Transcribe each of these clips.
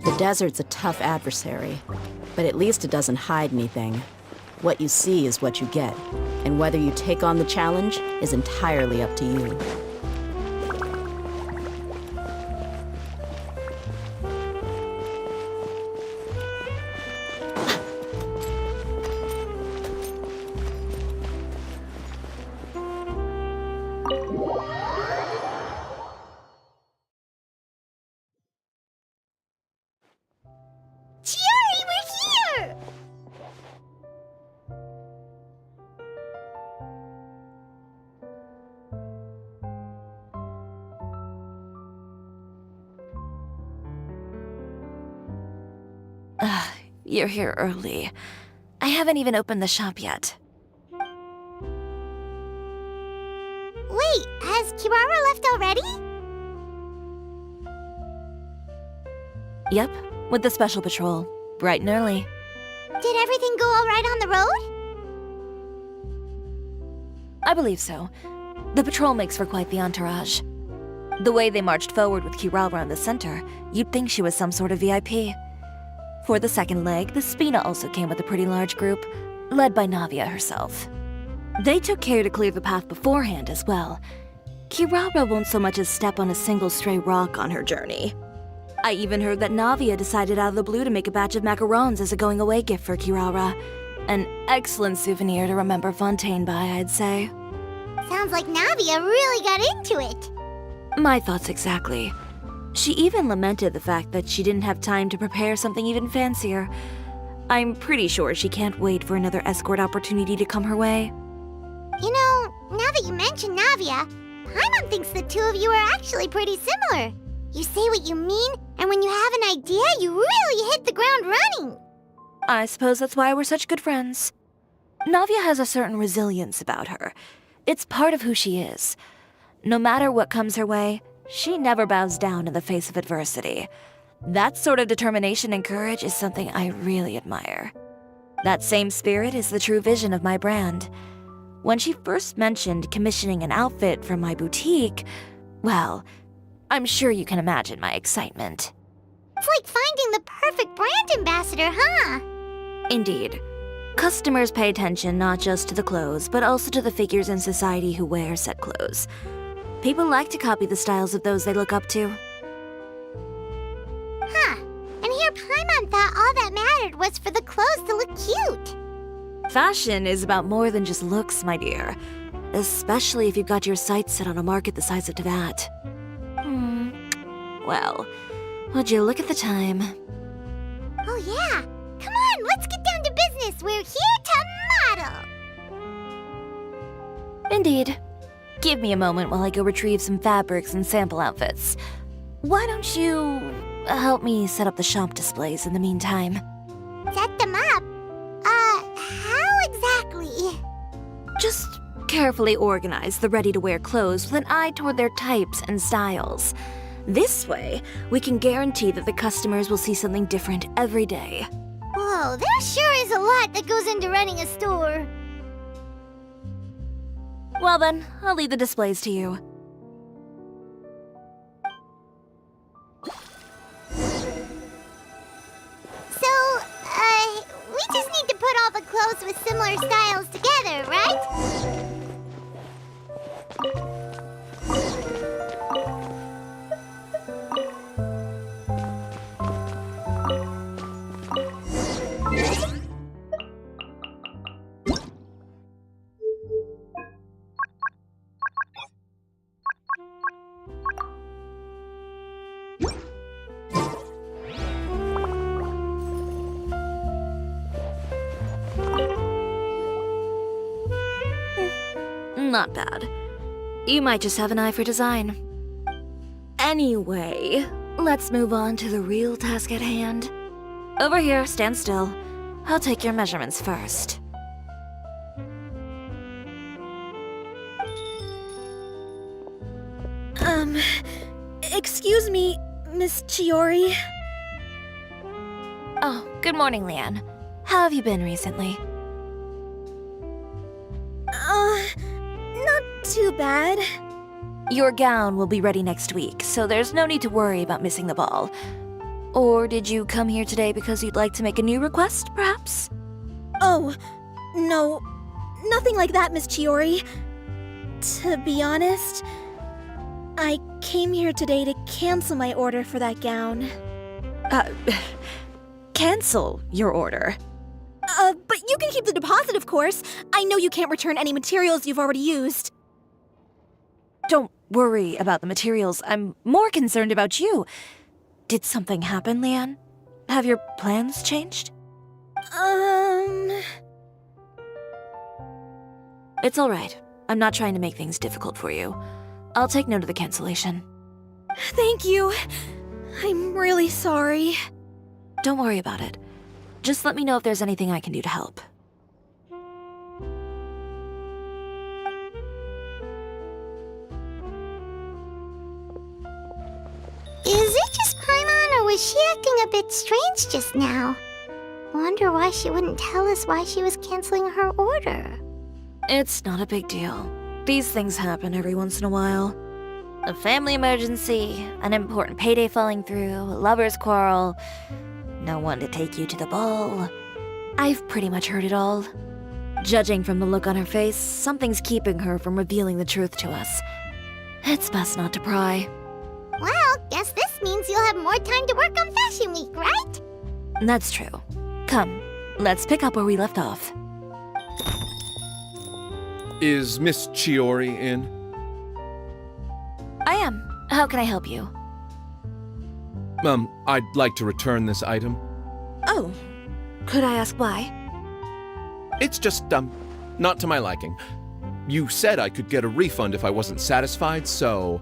The desert's a tough adversary, but at least it doesn't hide anything. What you see is what you get, and whether you take on the challenge is entirely up to you. You're here early. I haven't even opened the shop yet. Wait, has Kirara left already? Yep, with the special patrol. Bright and early. Did everything go all right on the road? I believe so. The patrol makes for quite the entourage. The way they marched forward with Kirara in the center, you'd think she was some sort of VIP. For the second leg, the Spina also came with a pretty large group, led by Navia herself. They took care to clear the path beforehand as well. Kirara won't so much as step on a single stray rock on her journey. I even heard that Navia decided out of the blue to make a batch of macarons as a going-away gift for Kirara. An excellent souvenir to remember Fontaine by, I'd say. Sounds like Navia really got into it. My thoughts exactly. She even lamented the fact that she didn't have time to prepare something even fancier. I'm pretty sure she can't wait for another escort opportunity to come her way. You know, now that you mention Navia, Paimon thinks the two of you are actually pretty similar. You say what you mean, and when you have an idea, you really hit the ground running. I suppose that's why we're such good friends. Navia has a certain resilience about her. It's part of who she is. No matter what comes her way, she never bows down in the face of adversity. That sort of determination and courage is something I really admire. That same spirit is the true vision of my brand. When she first mentioned commissioning an outfit for my boutique, well, I'm sure you can imagine my excitement. It's like finding the perfect brand ambassador, huh? Indeed. Customers pay attention not just to the clothes, but also to the figures in society who wear said clothes. People like to copy the styles of those they look up to. Huh. And here Paimon thought all that mattered was for the clothes to look cute. Fashion is about more than just looks, my dear. Especially if you've got your sights set on a market the size of Teyvat. Well, would you look at the time? Oh yeah. Come on, let's get down to business. We're here to model. Indeed. Give me a moment while I go retrieve some fabrics and sample outfits. Why don't you help me set up the shop displays in the meantime? Set them up? How exactly? Just carefully organize the ready-to-wear clothes with an eye toward their types and styles. This way, we can guarantee that the customers will see something different every day. Whoa, there sure is a lot that goes into running a store. Well then, I'll leave the displays to you. So, we just need to put all the clothes with similar styles together, right? Not bad. You might just have an eye for design. Anyway, let's move on to the real task at hand. Over here, stand still. I'll take your measurements first. Excuse me, Miss Chiori. Oh, good morning, Leanne. How have you been recently? Not too bad. Your gown will be ready next week, so there's no need to worry about missing the ball. Or did you come here today because you'd like to make a new request, perhaps? Oh, no, nothing like that, Miss Chiori. To be honest, I came here today to cancel my order for that gown. Cancel your order. But you can keep the deposit, of course. I know you can't return any materials you've already used. Don't worry about the materials. I'm more concerned about you. Did something happen, Leanne? Have your plans changed? It's all right. I'm not trying to make things difficult for you. I'll take note of the cancellation. Thank you. I'm really sorry. Don't worry about it. Just let me know if there's anything I can do to help. Is it just Paimon, or was she acting a bit strange just now? Wonder why she wouldn't tell us why she was canceling her order. It's not a big deal. These things happen every once in a while. A family emergency, an important payday falling through, a lover's quarrel, no one to take you to the ball. I've pretty much heard it all. Judging from the look on her face, something's keeping her from revealing the truth to us. It's best not to pry. Well, guess this means you'll have more time to work on Fashion Week, right? That's true. Come, let's pick up where we left off. Is Miss Chiori in? I am. How can I help you? I'd like to return this item. Oh, could I ask why? It's just, not to my liking. You said I could get a refund if I wasn't satisfied, so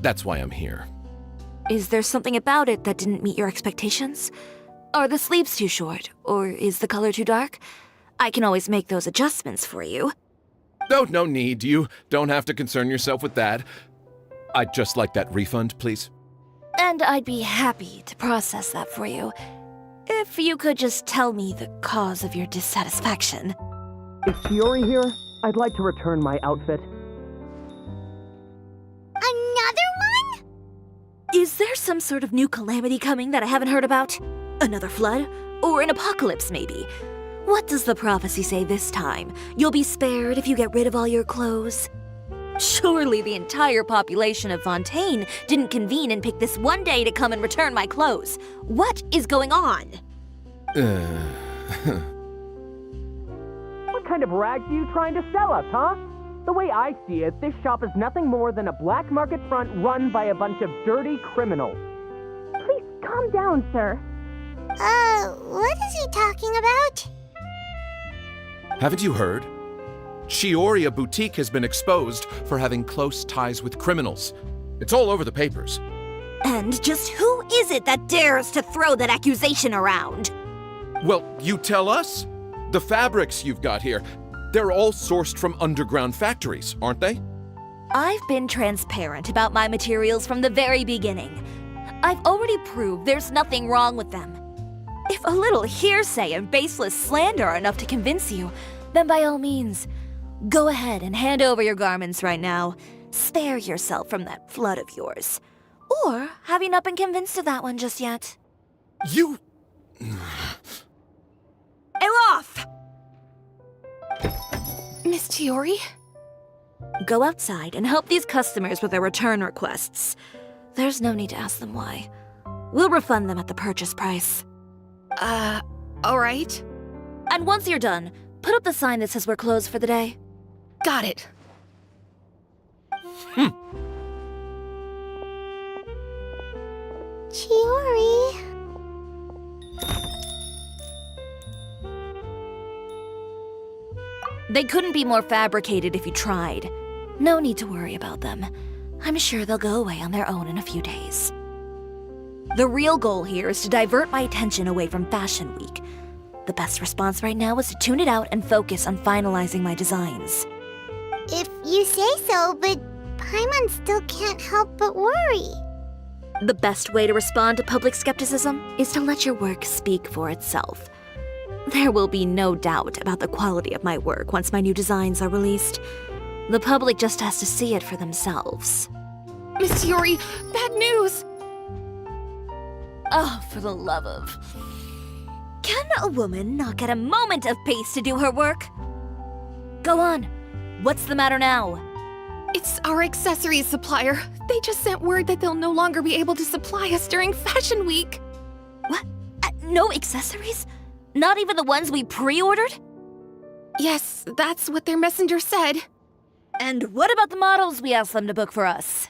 that's why I'm here. Is there something about it that didn't meet your expectations? Are the sleeves too short, or is the color too dark? I can always make those adjustments for you. Oh, no need. You don't have to concern yourself with that. I'd just like that refund, please. And I'd be happy to process that for you. If you could just tell me the cause of your dissatisfaction. Is Chiori here? I'd like to return my outfit. Another one? Is there some sort of new calamity coming that I haven't heard about? Another flood? Or an apocalypse, maybe? What does the prophecy say this time? You'll be spared if you get rid of all your clothes? Surely the entire population of Fontaine didn't convene and pick this one day to come and return my clothes. What is going on? What kind of rags are you trying to sell us, huh? The way I see it, this shop is nothing more than a black market front run by a bunch of dirty criminals. Please calm down, sir. What is he talking about? Haven't you heard? Chioria Boutique has been exposed for having close ties with criminals. It's all over the papers. And just who is it that dares to throw that accusation around? Well, you tell us. The fabrics you've got here, they're all sourced from underground factories, aren't they? I've been transparent about my materials from the very beginning. I've already proved there's nothing wrong with them. If a little hearsay and baseless slander are enough to convince you, then by all means, go ahead and hand over your garments right now. Spare yourself from that flood of yours. Or have you not been convinced of that one just yet? You... Elof! Miss Chiori? Go outside and help these customers with their return requests. There's no need to ask them why. We'll refund them at the purchase price. Alright. And once you're done, put up the sign that says we're closed for the day. Got it. Chiori. They couldn't be more fabricated if you tried. No need to worry about them. I'm sure they'll go away on their own in a few days. The real goal here is to divert my attention away from Fashion Week. The best response right now is to tune it out and focus on finalizing my designs. If you say so, but Paimon still can't help but worry. The best way to respond to public skepticism is to let your work speak for itself. There will be no doubt about the quality of my work once my new designs are released. The public just has to see it for themselves. Miss Yuri, bad news! Oh, for the love of... Can a woman not get a moment of peace to do her work? Go on. What's the matter now? It's our accessories supplier. They just sent word that they'll no longer be able to supply us during Fashion Week. What? No accessories? Not even the ones we pre-ordered? Yes, that's what their messenger said. And what about the models we asked them to book for us?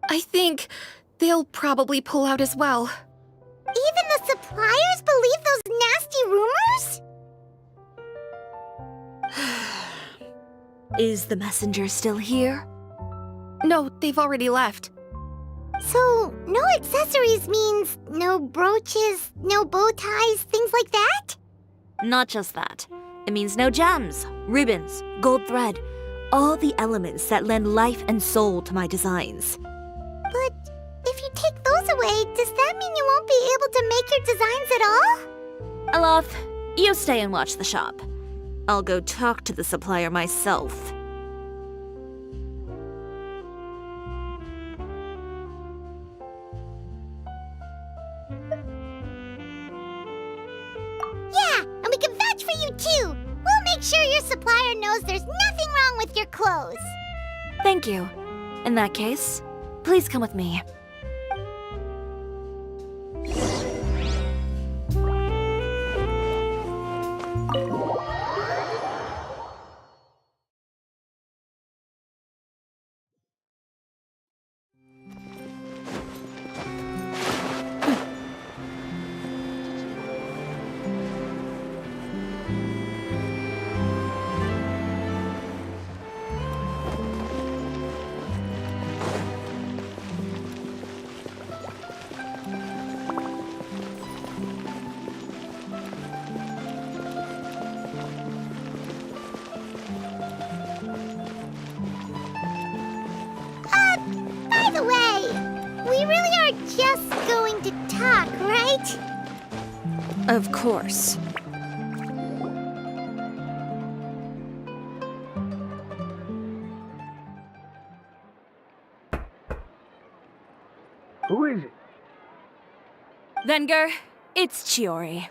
I think they'll probably pull out as well. Even the suppliers believe those nasty rumors? Is the messenger still here? No, they've already left. So, no accessories means no brooches, no bow ties, things like that? Not just that. It means no gems, ribbons, gold thread, all the elements that lend life and soul to my designs. But if you take those away, does that mean you won't be able to make your designs at all? Alof, you stay and watch the shop. I'll go talk to the supplier myself. Yeah, and we can vouch for you too. We'll make sure your supplier knows there's nothing wrong with your clothes. Thank you. In that case, please come with me. By the way, we really are just going to talk, right? Of course. Who is it? Venger, it's Chiori.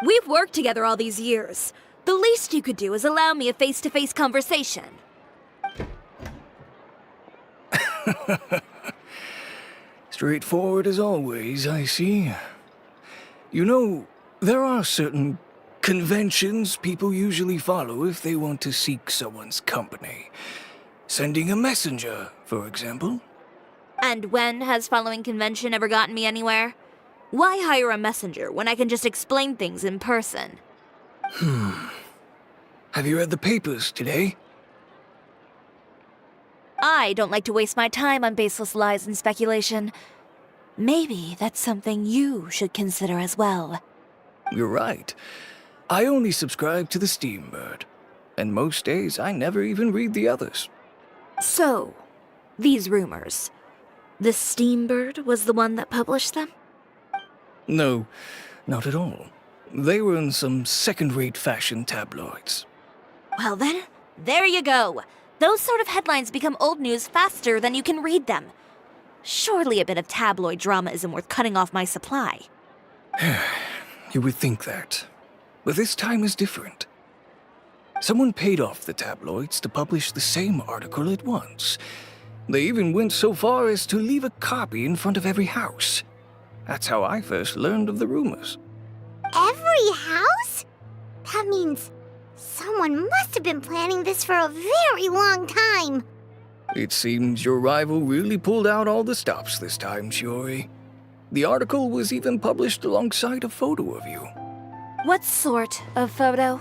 We've worked together all these years. The least you could do is allow me a face-to-face conversation. Straightforward as always, I see. You know, there are certain conventions people usually follow if they want to seek someone's company. Sending a messenger, for example. And when has following convention ever gotten me anywhere? Why hire a messenger when I can just explain things in person? Have you read the papers today? I don't like to waste my time on baseless lies and speculation. Maybe that's something you should consider as well. You're right. I only subscribe to the Steambird. And most days I never even read the others. So, these rumors. The Steambird was the one that published them? No, not at all. They were in some second-rate fashion tabloids. Well then, there you go. Those sort of headlines become old news faster than you can read them. Surely a bit of tabloid drama isn't worth cutting off my supply. You would think that. But this time is different. Someone paid off the tabloids to publish the same article at once. They even went so far as to leave a copy in front of every house. That's how I first learned of the rumors. Every house? That means someone must have been planning this for a very long time. It seems your rival really pulled out all the stops this time, Shiori. The article was even published alongside a photo of you. What sort of photo?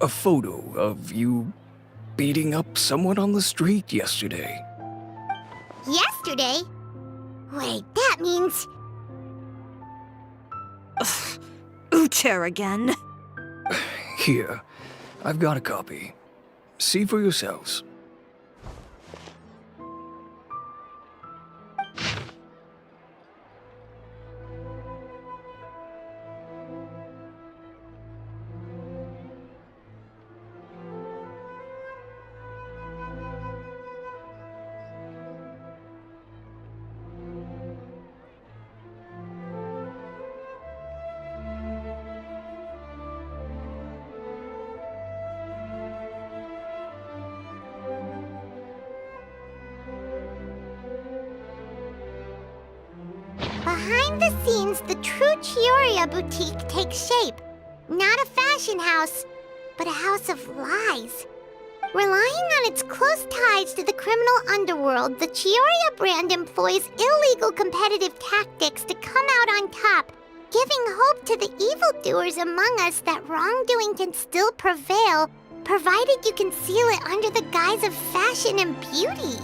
a photo of you beating up someone on the street yesterday. Yesterday? Wait, that means... Ucher again. Here, I've got a copy. See for yourselves. Behind the scenes, the true Chioria boutique takes shape. Not a fashion house, but a house of lies. Relying on its close ties to the criminal underworld, the Chioria brand employs illegal competitive tactics to come out on top, giving hope to the evildoers among us that wrongdoing can still prevail, provided you conceal it under the guise of fashion and beauty.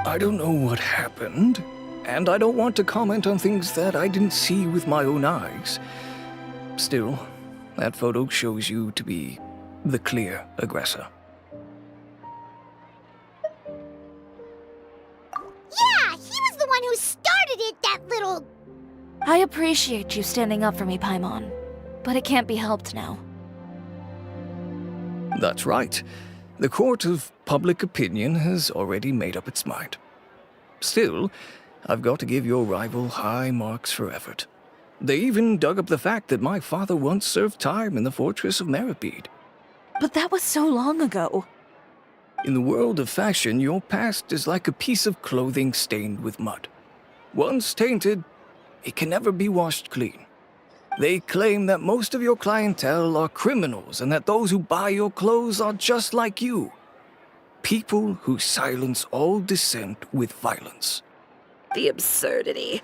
I don't know what happened, and I don't want to comment on things that I didn't see with my own eyes. Still, that photo shows you to be the clear aggressor. Yeah, he was the one who started it, that little... I appreciate you standing up for me, Paimon, but it can't be helped now. That's right. The court of public opinion has already made up its mind. Still, I've got to give your rival high marks for effort. They even dug up the fact that my father once served time in the fortress of Meripede. But that was so long ago. In the world of fashion, your past is like a piece of clothing stained with mud. Once tainted, it can never be washed clean. They claim that most of your clientele are criminals and that those who buy your clothes are just like you. People who silence all dissent with violence. The absurdity.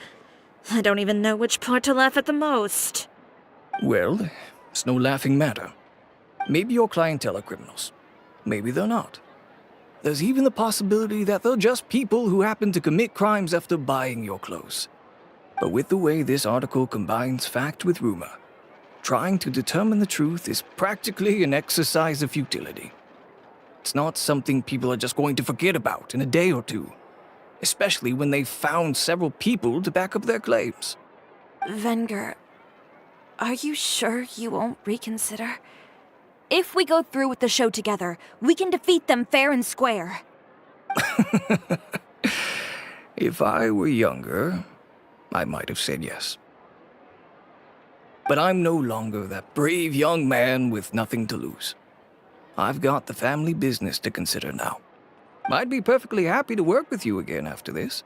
I don't even know which part to laugh at the most. Well, it's no laughing matter. Maybe your clientele are criminals. Maybe they're not. There's even the possibility that they're just people who happen to commit crimes after buying your clothes. But with the way this article combines fact with rumor, trying to determine the truth is practically an exercise of futility. It's not something people are just going to forget about in a day or two, especially when they've found several people to back up their claims. Venger, are you sure you won't reconsider? If we go through with the show together, we can defeat them fair and square. If I were younger, I might have said yes. But I'm no longer that brave young man with nothing to lose. I've got the family business to consider now. I'd be perfectly happy to work with you again after this,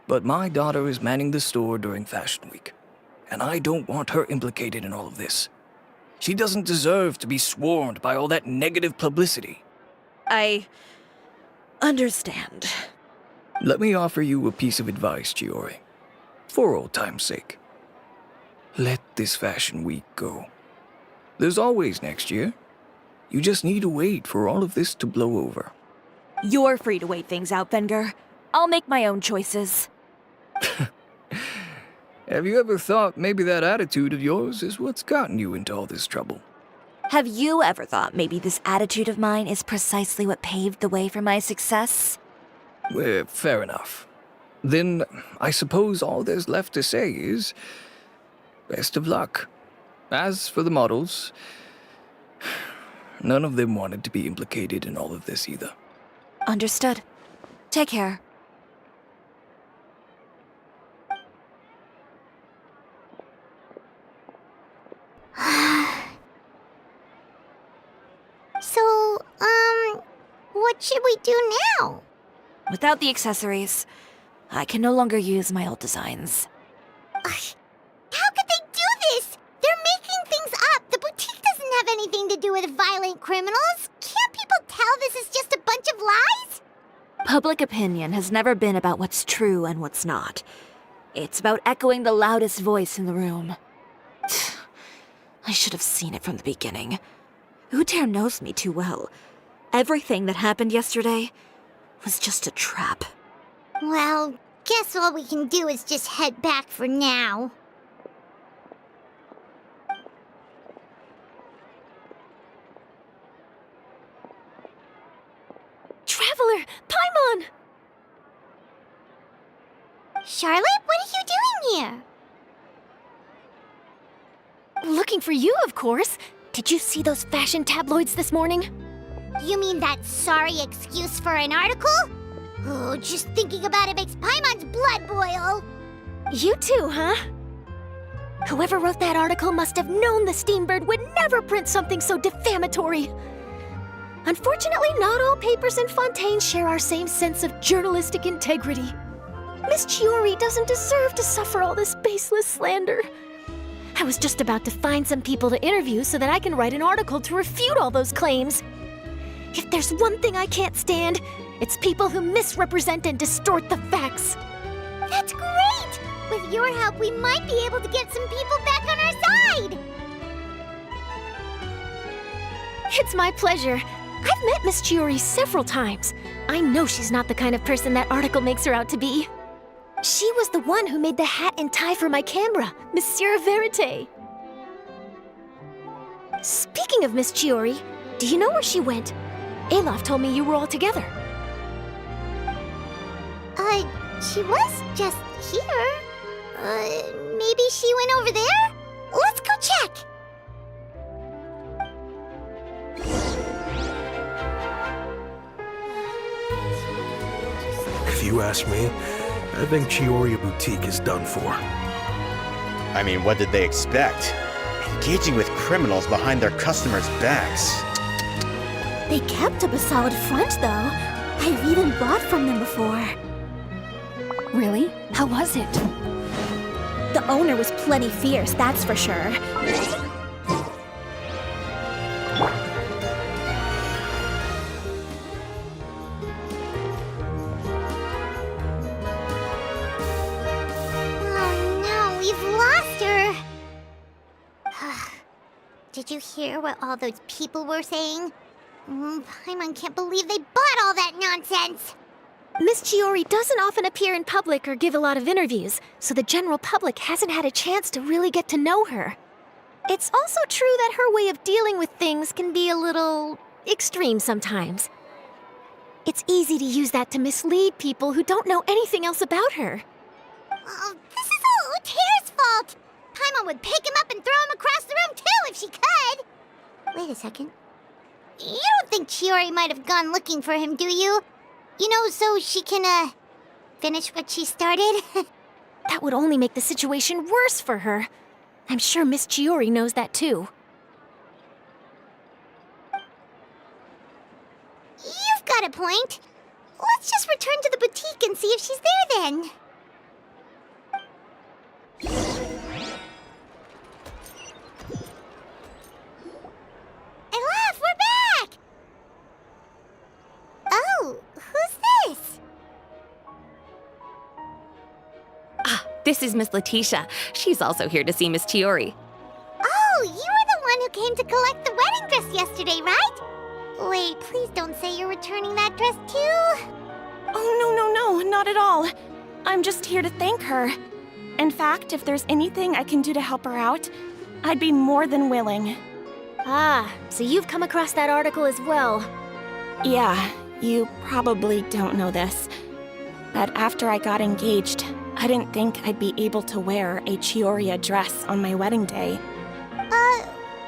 but my daughter is manning the store during Fashion Week, and I don't want her implicated in all of this. She doesn't deserve to be swarmed by all that negative publicity. I understand. Let me offer you a piece of advice, Chiori. For old time's sake. Let this Fashion Week go. There's always next year. You just need to wait for all of this to blow over. You're free to wait things out, Venger. I'll make my own choices. Have you ever thought maybe that attitude of yours is what's gotten you into all this trouble? Have you ever thought maybe this attitude of mine is precisely what paved the way for my success? Well, fair enough. Then I suppose all there's left to say is, best of luck. As for the models, none of them wanted to be implicated in all of this either. Understood. Take care. So, what should we do now? Without the accessories, I can no longer use my old designs. How could they do this? They're making things up. The boutique doesn't have anything to do with violent criminals. Can't people tell this is just a bunch of lies? Public opinion has never been about what's true and what's not. It's about echoing the loudest voice in the room. I should have seen it from the beginning. Utair knows me too well. Everything that happened yesterday was just a trap. Well, guess all we can do is just head back for now. Traveler! Paimon! Charlotte, what are you doing here? Looking for you, of course. Did you see those fashion tabloids this morning? You mean that sorry excuse for an article? Oh, just thinking about it makes Paimon's blood boil. You too, huh? Whoever wrote that article must have known the Steambird would never print something so defamatory. Unfortunately, not all papers in Fontaine share our same sense of journalistic integrity. Miss Chiori doesn't deserve to suffer all this baseless slander. I was just about to find some people to interview so that I can write an article to refute all those claims. If there's one thing I can't stand, it's people who misrepresent and distort the facts. That's great! With your help, we might be able to get some people back on our side! It's my pleasure. I've met Miss Chiori several times. I know she's not the kind of person that article makes her out to be. She was the one who made the hat and tie for my camera, Monsieur Verite. Speaking of Miss Chiori, do you know where she went? Alof told me you were all together. She was just here. Maybe she went over there? Let's go check! If you ask me, I think Chiori Boutique is done for. I mean, what did they expect? Engaging with criminals behind their customers' backs. They kept up a solid front, though. I've even bought from them before. Really? How was it? The owner was plenty fierce, that's for sure. Oh no, we've lost her! Did you hear what all those people were saying? Paimon can't believe they bought all that nonsense! Miss Chiori doesn't often appear in public or give a lot of interviews, so the general public hasn't had a chance to really get to know her. It's also true that her way of dealing with things can be a little extreme sometimes. It's easy to use that to mislead people who don't know anything else about her. Oh, this is all Utair's fault! Paimon would pick him up and throw him across the room too if she could! Wait a second. You don't think Chiori might have gone looking for him, do you? You know, so she can, finish what she started? That would only make the situation worse for her. I'm sure Miss Chiori knows that too. You've got a point. Let's just return to the boutique and see if she's there then. Alof, we're back! Oh, who's this? This is Miss Letitia. She's also here to see Miss Chiori. Oh, you were the one who came to collect the wedding dress yesterday, right? Wait, please don't say you're returning that dress too. Oh, no, not at all. I'm just here to thank her. In fact, if there's anything I can do to help her out, I'd be more than willing. Ah, so you've come across that article as well. Yeah, you probably don't know this, but after I got engaged, I didn't think I'd be able to wear a Chiori dress on my wedding day.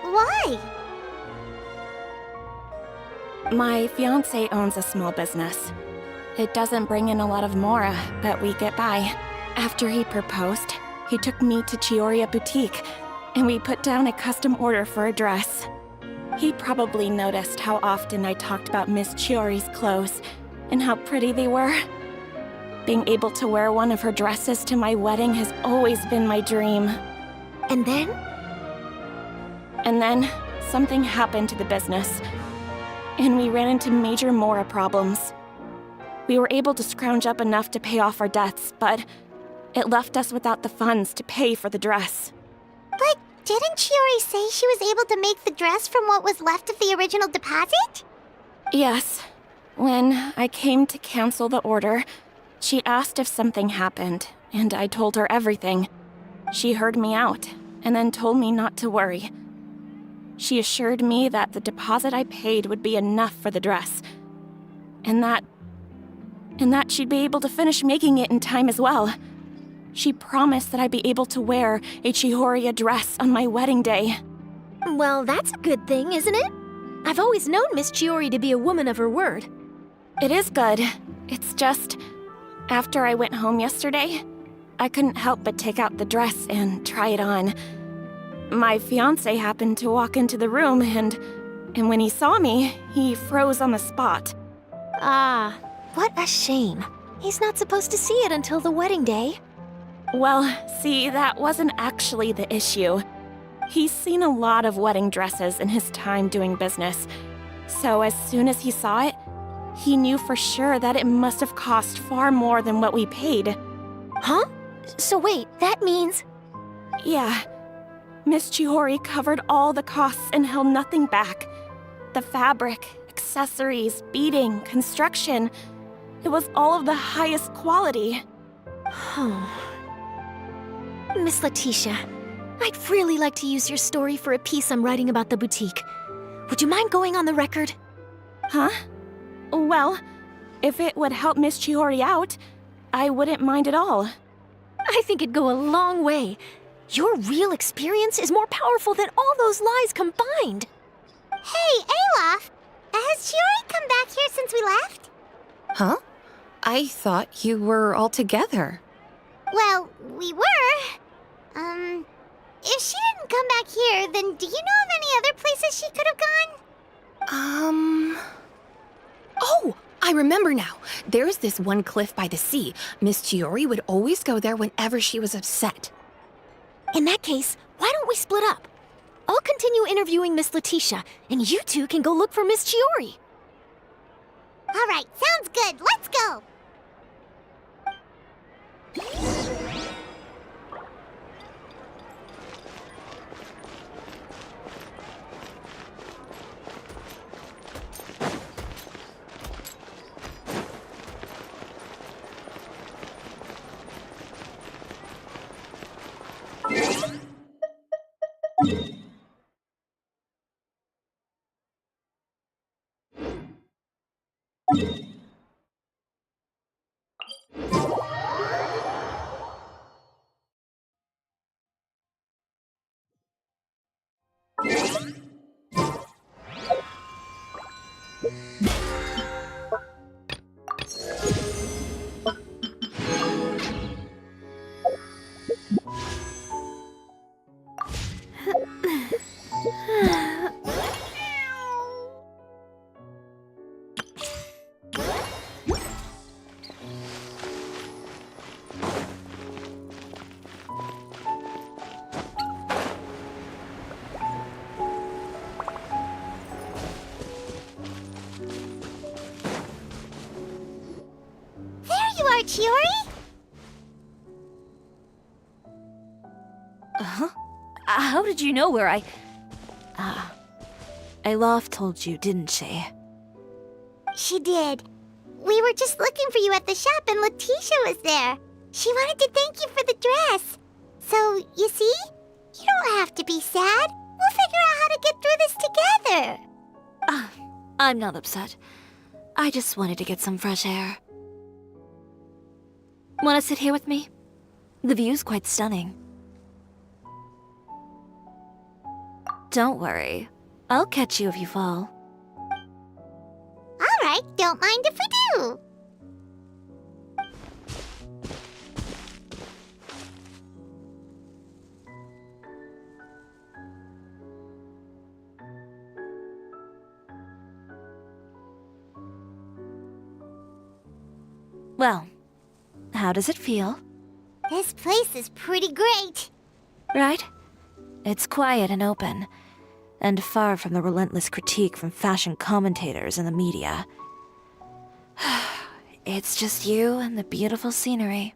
Why? My fiancé owns a small business. It doesn't bring in a lot of mora, but we get by. After he proposed, he took me to Chiori Boutique, and we put down a custom order for a dress. He probably noticed how often I talked about Miss Chiori's clothes and how pretty they were. Being able to wear one of her dresses to my wedding has always been my dream. And then? And then, something happened to the business, and we ran into major mora problems. We were able to scrounge up enough to pay off our debts, but it left us without the funds to pay for the dress. But Didn't Chiori say she was able to make the dress from what was left of the original deposit? Yes. When I came to cancel the order, she asked if something happened, and I told her everything. She heard me out, and then told me not to worry. She assured me that the deposit I paid would be enough for the dress, and that she'd be able to finish making it in time as well. She promised that I'd be able to wear a Chihoria dress on my wedding day. Well, that's a good thing, isn't it? I've always known Miss Chiori to be a woman of her word. It is good. It's just, after I went home yesterday, I couldn't help but take out the dress and try it on. My fiancé happened to walk into the room and when he saw me, he froze on the spot. Ah, what a shame. He's not supposed to see it until the wedding day. Well, see, that wasn't actually the issue. He's seen a lot of wedding dresses in his time doing business. So as soon as he saw it, he knew for sure that it must have cost far more than what we paid. Huh? So wait, that means... Yeah. Miss Chihori covered all the costs and held nothing back. The fabric, accessories, beading, construction. It was all of the highest quality. Miss Letitia, I'd really like to use your story for a piece I'm writing about the boutique. Would you mind going on the record? Huh? Well, if it would help Miss Chihori out, I wouldn't mind at all. I think it'd go a long way. Your real experience is more powerful than all those lies combined. Hey, Olaf! Has Chiori come back here since we left? Huh? I thought you were all together. Well, we were. If she didn't come back here, then do you know of any other places she could have gone? Oh, I remember now. There's this one cliff by the sea. Miss Chiori would always go there whenever she was upset. In that case, why don't we split up? I'll continue interviewing Miss Letitia, and you two can go look for Miss Chiori. All right, sounds good. Let's go. Chiori? Huh? How did you know where Eilaf told you, didn't she? She did. We were just looking for you at the shop and Letitia was there. She wanted to thank you for the dress. So, you see? You don't have to be sad. We'll figure out how to get through this together. I'm not upset. I just wanted to get some fresh air. Want to sit here with me? The view's quite stunning. Don't worry. I'll catch you if you fall. All right, don't mind if we do. Well, how does it feel? This place is pretty great. Right? It's quiet and open, and far from the relentless critique from fashion commentators and the media. It's just you and the beautiful scenery.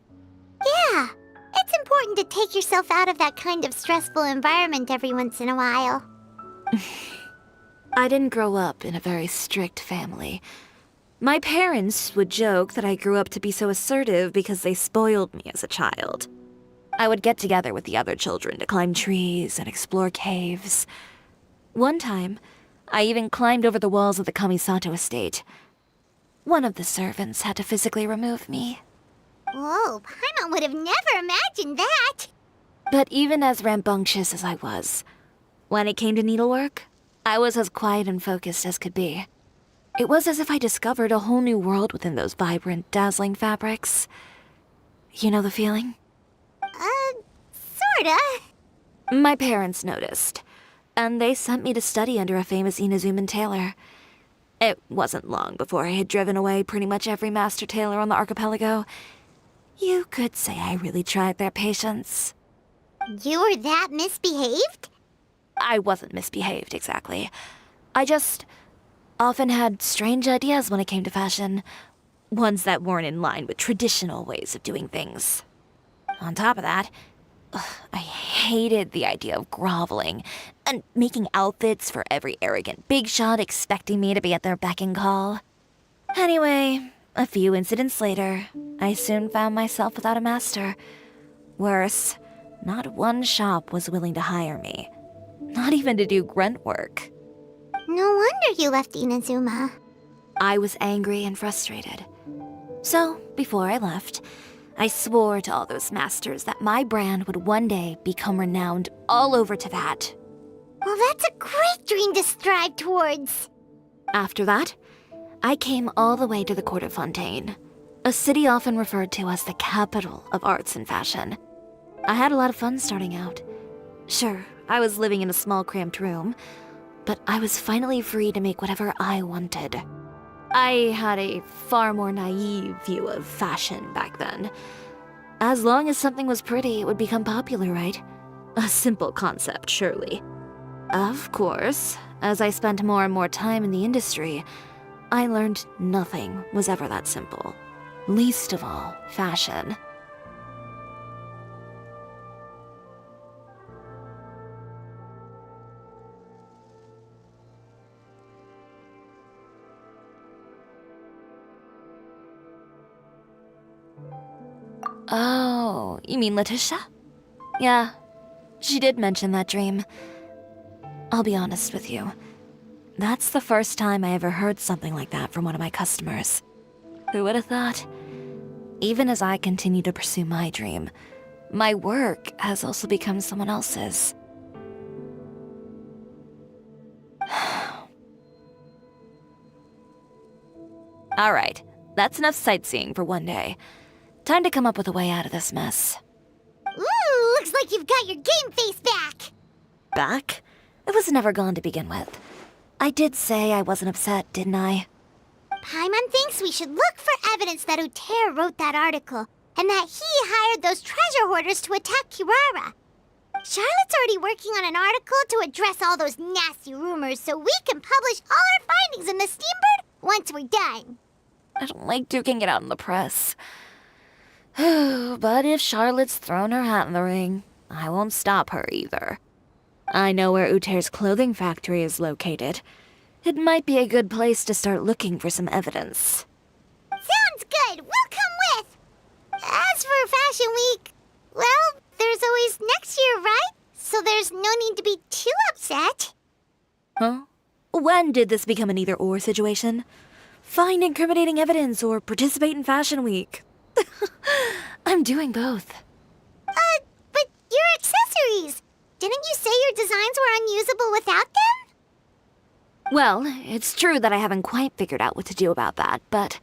Yeah, It's important to take yourself out of that kind of stressful environment every once in a while. I didn't grow up in a very strict family. My parents would joke that I grew up to be so assertive because they spoiled me as a child. I would get together with the other children to climb trees and explore caves. One time, I even climbed over the walls of the Kamisato estate. One of the servants had to physically remove me. Whoa, Paimon would have never imagined that! But even as rambunctious as I was, when it came to needlework, I was as quiet and focused as could be. It was as if I discovered a whole new world within those vibrant, dazzling fabrics. You know the feeling? Sorta. My parents noticed, and they sent me to study under a famous Inazuman tailor. It wasn't long before I had driven away pretty much every master tailor on the archipelago. You could say I really tried their patience. You were that misbehaved? I wasn't misbehaved, exactly. I just often had strange ideas when it came to fashion. Ones that weren't in line with traditional ways of doing things. On top of that, I hated the idea of groveling and making outfits for every arrogant big shot expecting me to be at their beck and call. Anyway, a few incidents later, I soon found myself without a master. Worse, not one shop was willing to hire me. Not even to do grunt work. No wonder you left Inazuma. I was angry and frustrated. So, before I left, I swore to all those masters that my brand would one day become renowned all over Teyvat. Well, that's a great dream to strive towards. After that, I came all the way to the court of Fontaine, a city often referred to as the capital of arts and fashion. I had a lot of fun starting out. Sure, I was living in a small cramped room, but I was finally free to make whatever I wanted. I had a far more naive view of fashion back then. As long as something was pretty, it would become popular, right? A simple concept, surely. Of course, as I spent more and more time in the industry, I learned nothing was ever that simple. Least of all, fashion. Oh, you mean Letitia? Yeah, she did mention that dream. I'll be honest with you. That's the first time I ever heard something like that from one of my customers. Who would have thought? Even as I continue to pursue my dream, my work has also become someone else's. All right, that's enough sightseeing for one day. Time to come up with a way out of this mess. Ooh, looks like you've got your game face back! Back? It was never gone to begin with. I did say I wasn't upset, didn't I? Paimon thinks we should look for evidence that Uter wrote that article, and that he hired those treasure hoarders to attack Kirara. Charlotte's already working on an article to address all those nasty rumors so we can publish all our findings in the Steambird once we're done. I don't like duking it out in the press. But if Charlotte's thrown her hat in the ring, I won't stop her either. I know where Uter's clothing factory is located. It might be a good place to start looking for some evidence. Sounds good! We'll come with! As for Fashion Week, well, there's always next year, right? So there's no need to be too upset. Huh? When did this become an either-or situation? Find incriminating evidence or participate in Fashion Week. I'm doing both. But your accessories! Didn't you say your designs were unusable without them? Well, it's true that I haven't quite figured out what to do about that, but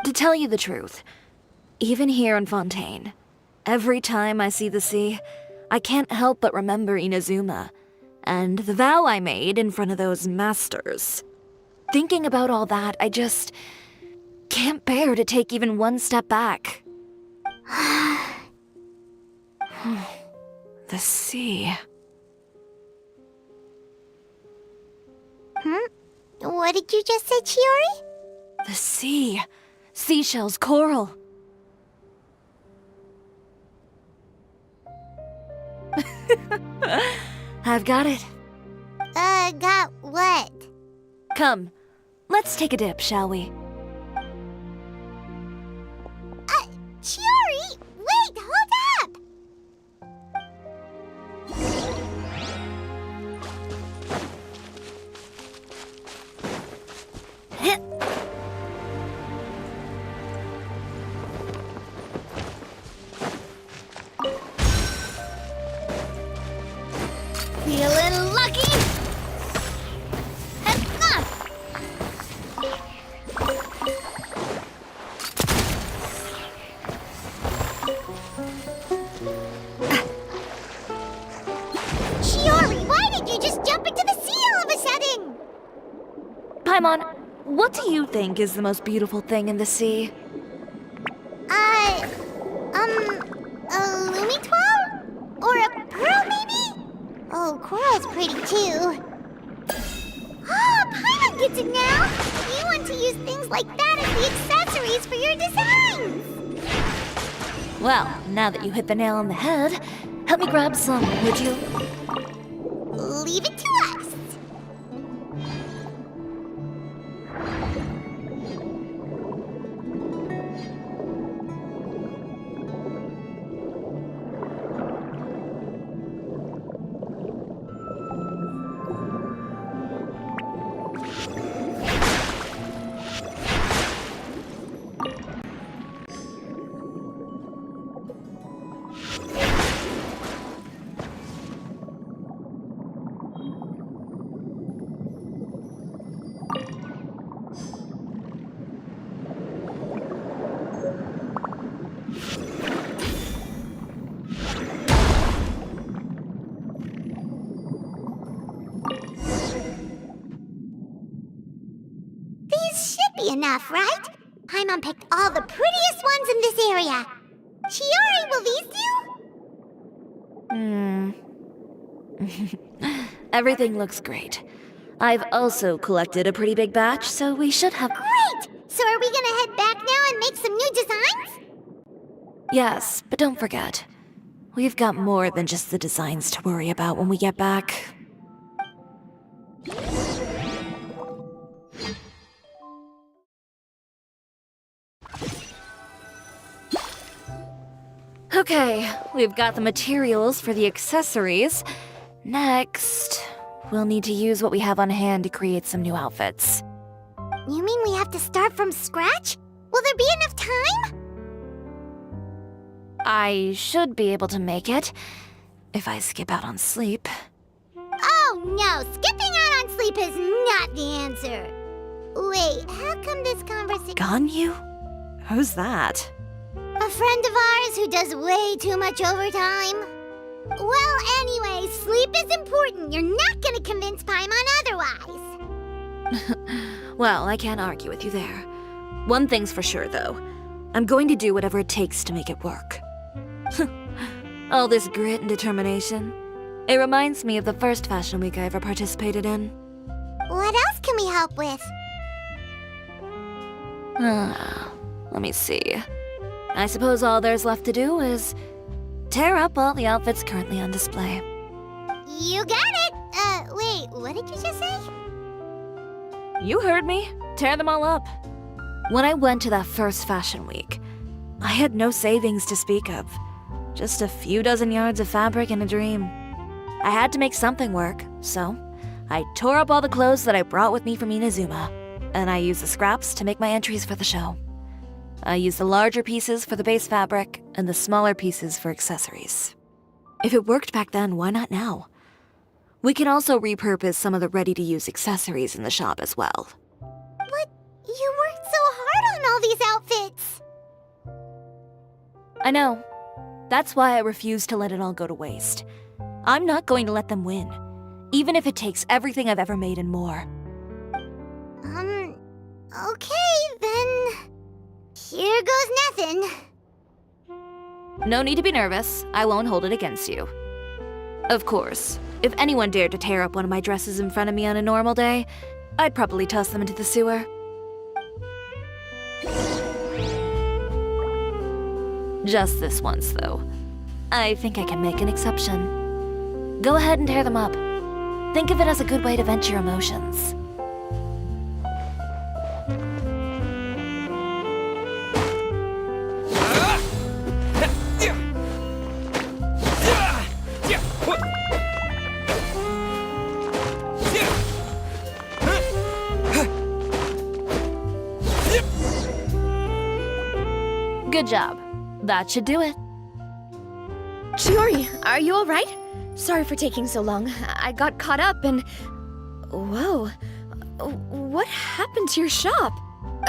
to tell you the truth, even here in Fontaine, every time I see the sea, I can't help but remember Inazuma and the vow I made in front of those masters. Thinking about all that, I just can't bear to take even one step back. The sea. What did you just say, Chiori? The sea. Seashells, coral. I've got it. Got what? Come, let's take a dip, shall we? Chiori! Wait, hold up! Feeling lucky? Chiori, why did you just jump into the sea all of a sudden? Paimon, what do you think is the most beautiful thing in the sea? A Lumitwell? Or a pearl, maybe? Oh, coral's pretty too. Oh, Paimon gets it now! You want to use things like that as the accessories for your designs! Well, now that you hit the nail on the head, help me grab some, would you? Leave it to us! These should be enough, right? Paimon picked all the prettiest ones in this area. Chiori, will these do? Everything looks great. I've also collected a pretty big batch, so we should have... Great! So are we gonna head back now and make some new designs? Yes, but don't forget, we've got more than just the designs to worry about when we get back. Okay, we've got the materials for the accessories. Next, we'll need to use what we have on hand to create some new outfits. You mean we have to start from scratch? Will there be enough time? I should be able to make it, if I skip out on sleep. Oh no, skipping out on sleep is not the answer. Wait, how come this conversation... Ganyu? Who's that? A friend of ours who does way too much overtime. Well, anyway, sleep is important. You're not gonna convince Paimon otherwise. Well, I can't argue with you there. One thing's for sure, though. I'm going to do whatever it takes to make it work. All this grit and determination. It reminds me of the first fashion week I ever participated in. What else can we help with? Let me see. I suppose all there's left to do is tear up all the outfits currently on display. You got it! Wait, what did you just say? You heard me. Tear them all up. When I went to that first fashion week, I had no savings to speak of. Just a few dozen yards of fabric and a dream. I had to make something work, so I tore up all the clothes that I brought with me from Inazuma, and I used the scraps to make my entries for the show. I used the larger pieces for the base fabric and the smaller pieces for accessories. If it worked back then, why not now? We can also repurpose some of the ready-to-use accessories in the shop as well. But you worked so hard on all these outfits! I know. That's why I refuse to let it all go to waste. I'm not going to let them win, even if it takes everything I've ever made and more. Okay, then... Here goes nothing. No need to be nervous. I won't hold it against you. Of course, if anyone dared to tear up one of my dresses in front of me on a normal day, I'd probably toss them into the sewer. Just this once, though. I think I can make an exception. Go ahead and tear them up. Think of it as a good way to vent your emotions. Good job. That should do it. Chiori, are you alright? Sorry for taking so long. I got caught up and... Whoa. What happened to your shop?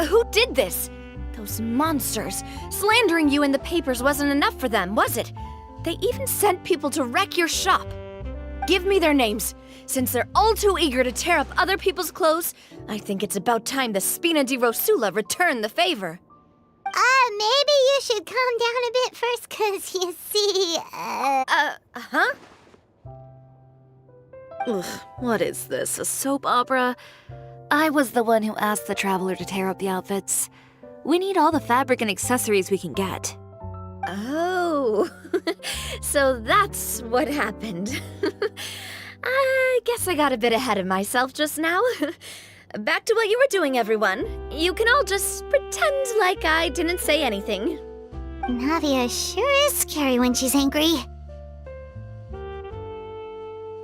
Who did this? Those monsters. Slandering you in the papers wasn't enough for them, was it? They even sent people to wreck your shop. Give me their names. Since they're all too eager to tear up other people's clothes, I think it's about time the Spina di Rosula return the favor. Maybe you should calm down a bit first, 'cause you see, Huh? Ugh, what is this, a soap opera? I was the one who asked the traveler to tear up the outfits. We need all the fabric and accessories we can get. Oh, so that's what happened. I guess I got a bit ahead of myself just now. Back to what you were doing, everyone. You can all just pretend like I didn't say anything. Navia sure is scary when she's angry.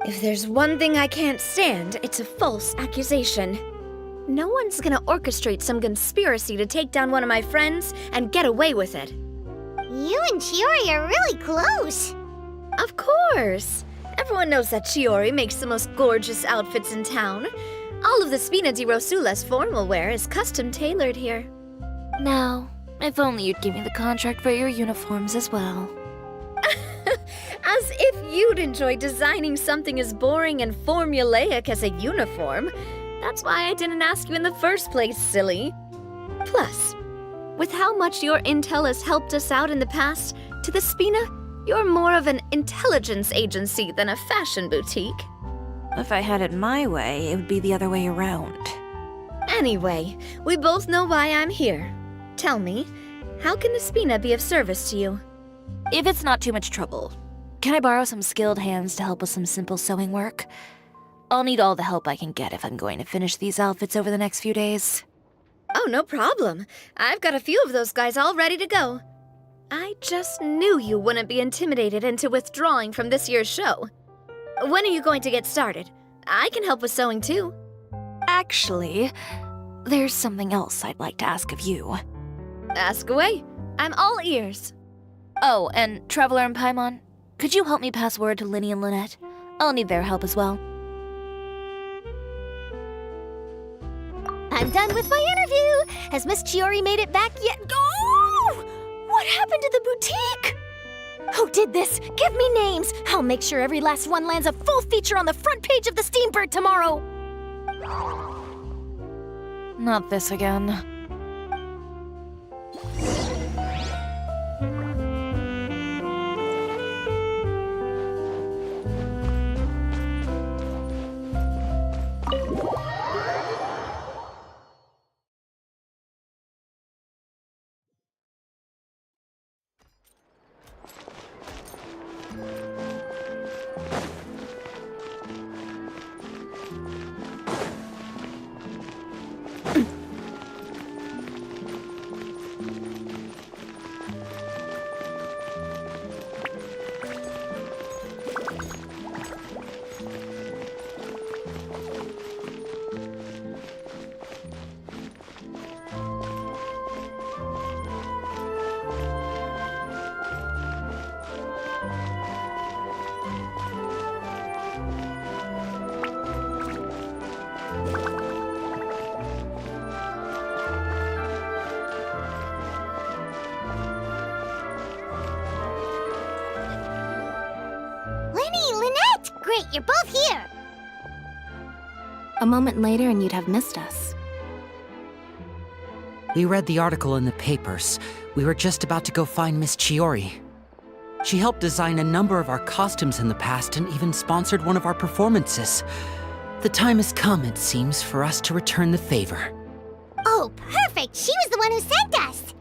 If there's one thing I can't stand, it's a false accusation. No one's gonna orchestrate some conspiracy to take down one of my friends and get away with it. You and Chiori are really close. Of course. Everyone knows that Chiori makes the most gorgeous outfits in town. All of the Spina di Rosula's formal wear is custom tailored here. Now, if only you'd give me the contract for your uniforms as well. As if you'd enjoy designing something as boring and formulaic as a uniform. That's why I didn't ask you in the first place, silly. Plus, with how much your intel has helped us out in the past, to the Spina, you're more of an intelligence agency than a fashion boutique. If I had it my way, it would be the other way around. Anyway, we both know why I'm here. Tell me, how can the Spina be of service to you? If it's not too much trouble, can I borrow some skilled hands to help with some simple sewing work? I'll need all the help I can get if I'm going to finish these outfits over the next few days. Oh, no problem. I've got a few of those guys all ready to go. I just knew you wouldn't be intimidated into withdrawing from this year's show. When are you going to get started? I can help with sewing too. Actually, there's something else I'd like to ask of you. Ask away. I'm all ears. Oh, and Traveler and Paimon, could you help me pass word to Linny and Lynette? I'll need their help as well. I'm done with my interview. Has Miss Chiori made it back yet? Oh! What happened to the boutique? Who did this? Give me names. I'll make sure every last one lands a full feature on the front page of the Steambird tomorrow. Not this again. Great, you're both here. A moment later and you'd have missed us. We read the article in the papers. We were just about to go find Miss Chiori. She helped design a number of our costumes in the past and even sponsored one of our performances. The time has come, it seems, for us to return the favor. Oh, perfect! She was the one who sent us!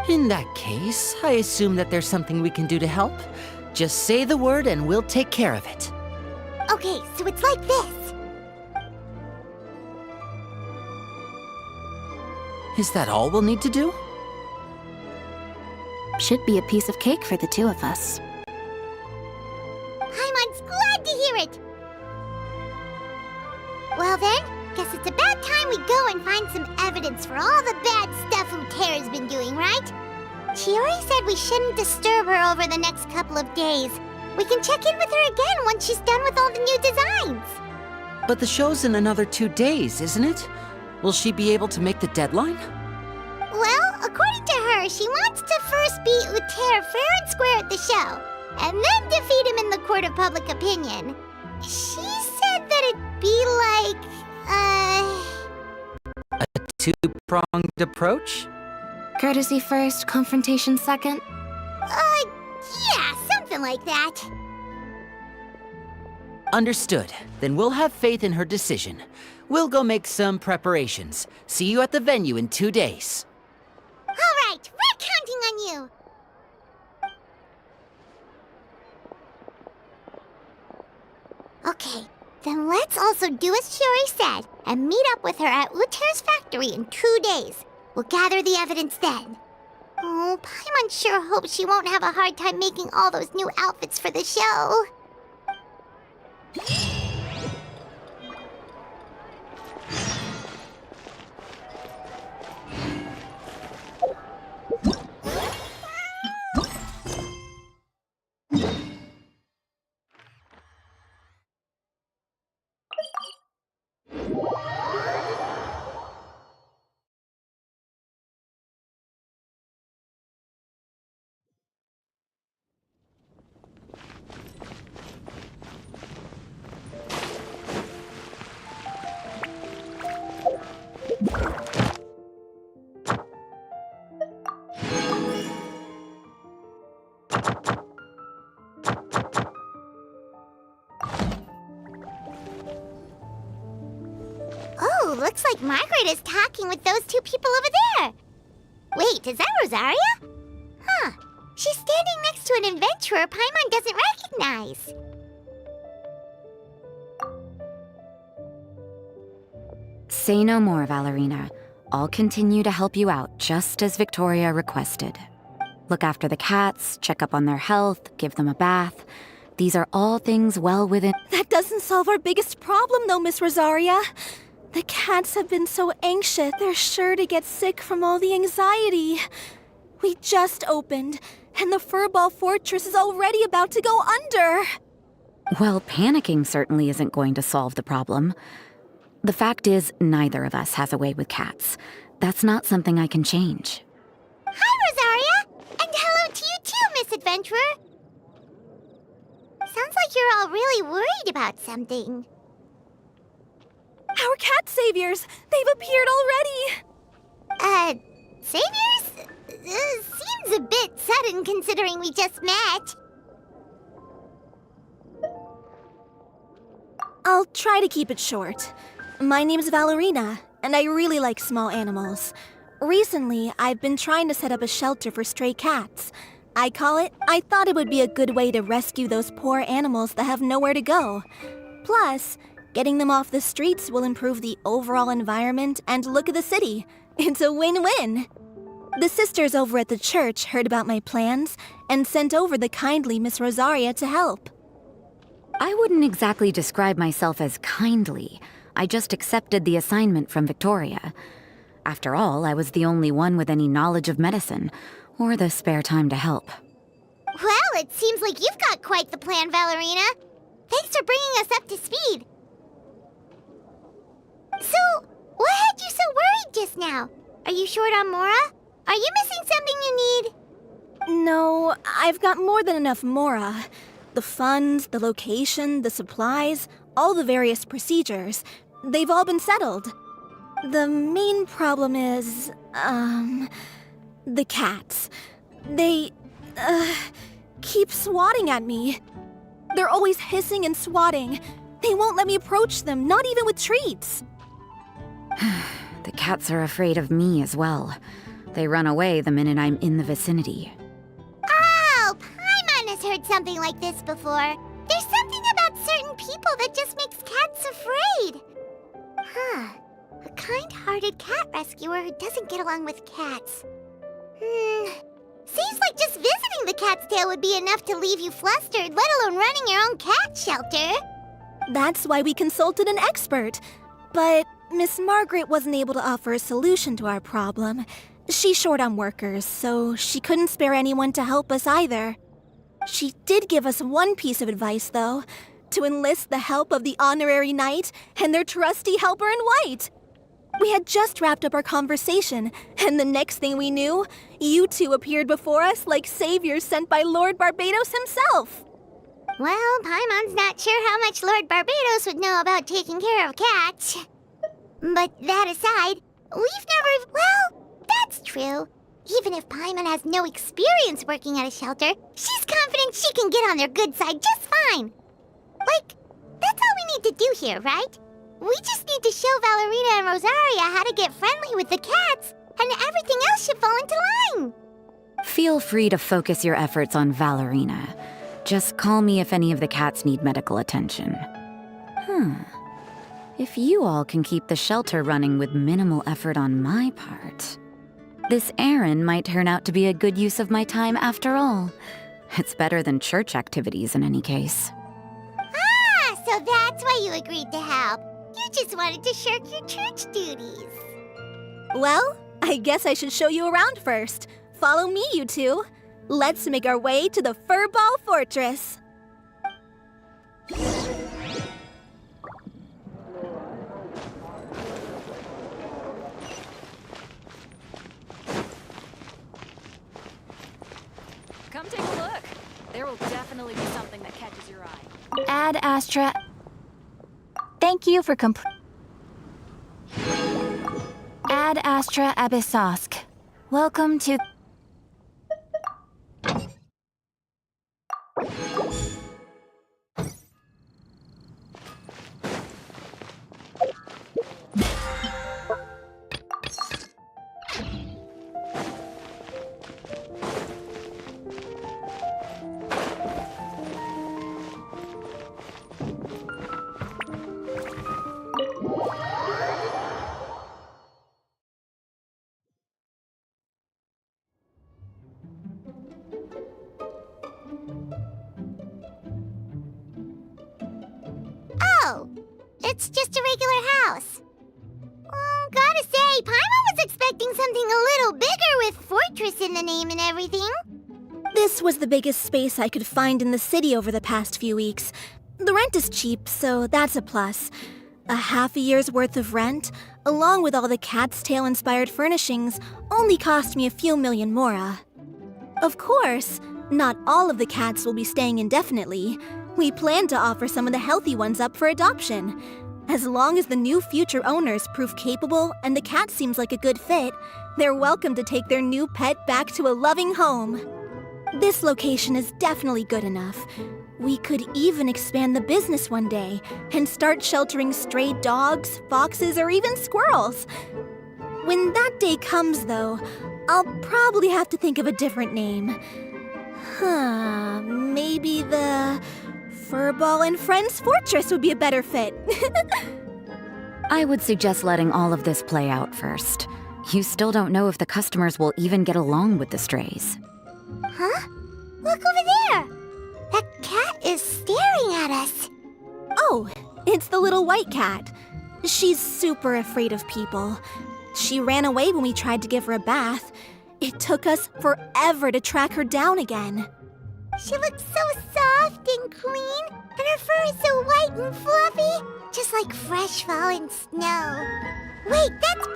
In that case, I assume that there's something we can do to help. Just say the word and we'll take care of it. Okay, so it's like this. Is that all we'll need to do? Should be a piece of cake for the two of us. Paimon's glad to hear it. Well then, guess it's about time we go and find some evidence for all the bad stuff Utera's been doing, right? Chiori said we shouldn't disturb her over the next couple of days. We can check in with her again once she's done with all the new designs. But the show's in another 2 days, isn't it? Will she be able to make the deadline? Well, according to her, she wants to first beat Uther fair and square at the show, and then defeat him in the court of public opinion. She said that it'd be like, A two-pronged approach? Courtesy first, confrontation second? Yeah, something like that. Understood. Then we'll have faith in her decision. We'll go make some preparations. See you at the venue in 2 days. All right, we're counting on you. Okay, then let's also do as Chiori said and meet up with her at Uther's factory in 2 days. We'll gather the evidence then. Oh, Paimon sure hopes she won't have a hard time making all those new outfits for the show. Oh, looks like Margaret is talking with those two people over there. Wait, is that Rosaria? Huh. She's standing next to an adventurer Paimon doesn't recognize. Say no more, Valerina. I'll continue to help you out, just as Victoria requested. Look after the cats, check up on their health, give them a bath. These are all things well within— That doesn't solve our biggest problem, though, Miss Rosaria. The cats have been so anxious, they're sure to get sick from all the anxiety. We just opened, and the Furball Fortress is already about to go under. Well, panicking certainly isn't going to solve the problem. The fact is, neither of us has a way with cats. That's not something I can change. Hi, Rosaria! And hello to you too, Miss Adventurer! Sounds like you're all really worried about something. Our cat saviors! They've appeared already! Saviors? Seems a bit sudden considering we just met. I'll try to keep it short. My name's Valerina, and I really like small animals. Recently, I've been trying to set up a shelter for stray cats. I thought it would be a good way to rescue those poor animals that have nowhere to go. Plus, getting them off the streets will improve the overall environment and look of the city. It's a win-win. The sisters over at the church heard about my plans and sent over the kindly Miss Rosaria to help. I wouldn't exactly describe myself as kindly. I just accepted the assignment from Victoria. After all, I was the only one with any knowledge of medicine, or the spare time to help. Well, it seems like you've got quite the plan, Valerina. Thanks for bringing us up to speed. So, what had you so worried just now? Are you short on Mora? Are you missing something you need? No, I've got more than enough Mora. The funds, the location, the supplies, all the various procedures. They've all been settled. The main problem is, the cats. They, keep swatting at me. They're always hissing and swatting. They won't let me approach them, not even with treats. The cats are afraid of me as well. They run away the minute I'm in the vicinity. Oh, Paimon has heard heard something like this before. There's something about certain people that just makes cats afraid. Huh. A kind-hearted cat rescuer who doesn't get along with cats. Seems like just visiting the cat's tail would be enough to leave you flustered, let alone running your own cat shelter. That's why we consulted an expert. But Miss Margaret wasn't able to offer a solution to our problem. She's short on workers, so she couldn't spare anyone to help us either. She did give us one piece of advice, though, to enlist the help of the Honorary Knight and their trusty helper in white. We had just wrapped up our conversation, and the next thing we knew, you two appeared before us like saviors sent by Lord Barbados himself. Well, Paimon's not sure how much Lord Barbados would know about taking care of cats. But that aside, we've never... Well, that's true. Even if Paimon has no experience working at a shelter, she's confident she can get on their good side just fine. Like, that's all we need to do here, right? We just need to show Valerina and Rosaria how to get friendly with the cats, and everything else should fall into line. Feel free to focus your efforts on Valerina. Just call me if any of the cats need medical attention. If you all can keep the shelter running with minimal effort on my part, this errand might turn out to be a good use of my time after all. It's better than church activities in any case. Ah, so that's why you agreed to help. You just wanted to shirk your church duties. Well, I guess I should show you around first. Follow me, you two. Let's make our way to the Furball Fortress. Come take a look. There will definitely be something that catches your eye. Ad Astra. Thank you for Ad Astra Abyssosk. Welcome to... Oh, it's just a regular house. Gotta say, Paimon was expecting something a little bigger with Fortress in the name and everything. This was the biggest space I could find in the city over the past few weeks. The rent is cheap, so that's a plus. A half a year's worth of rent, along with all the Cat's Tail-inspired furnishings, only cost me a few million mora. Of course, not all of the cats will be staying indefinitely. We plan to offer some of the healthy ones up for adoption. As long as the new future owners prove capable and the cat seems like a good fit, they're welcome to take their new pet back to a loving home. This location is definitely good enough. We could even expand the business one day and start sheltering stray dogs, foxes, or even squirrels. When that day comes, though, I'll probably have to think of a different name. Maybe the Furball and Friends Fortress would be a better fit. I would suggest letting all of this play out first. You still don't know if the customers will even get along with the strays. Huh? Look over there! That cat is staring at us. Oh, it's the little white cat. She's super afraid of people. She ran away when we tried to give her a bath. It took us forever to track her down again. She looks so soft and clean, and her fur is so white and fluffy, just like fresh fallen snow. Wait, that's...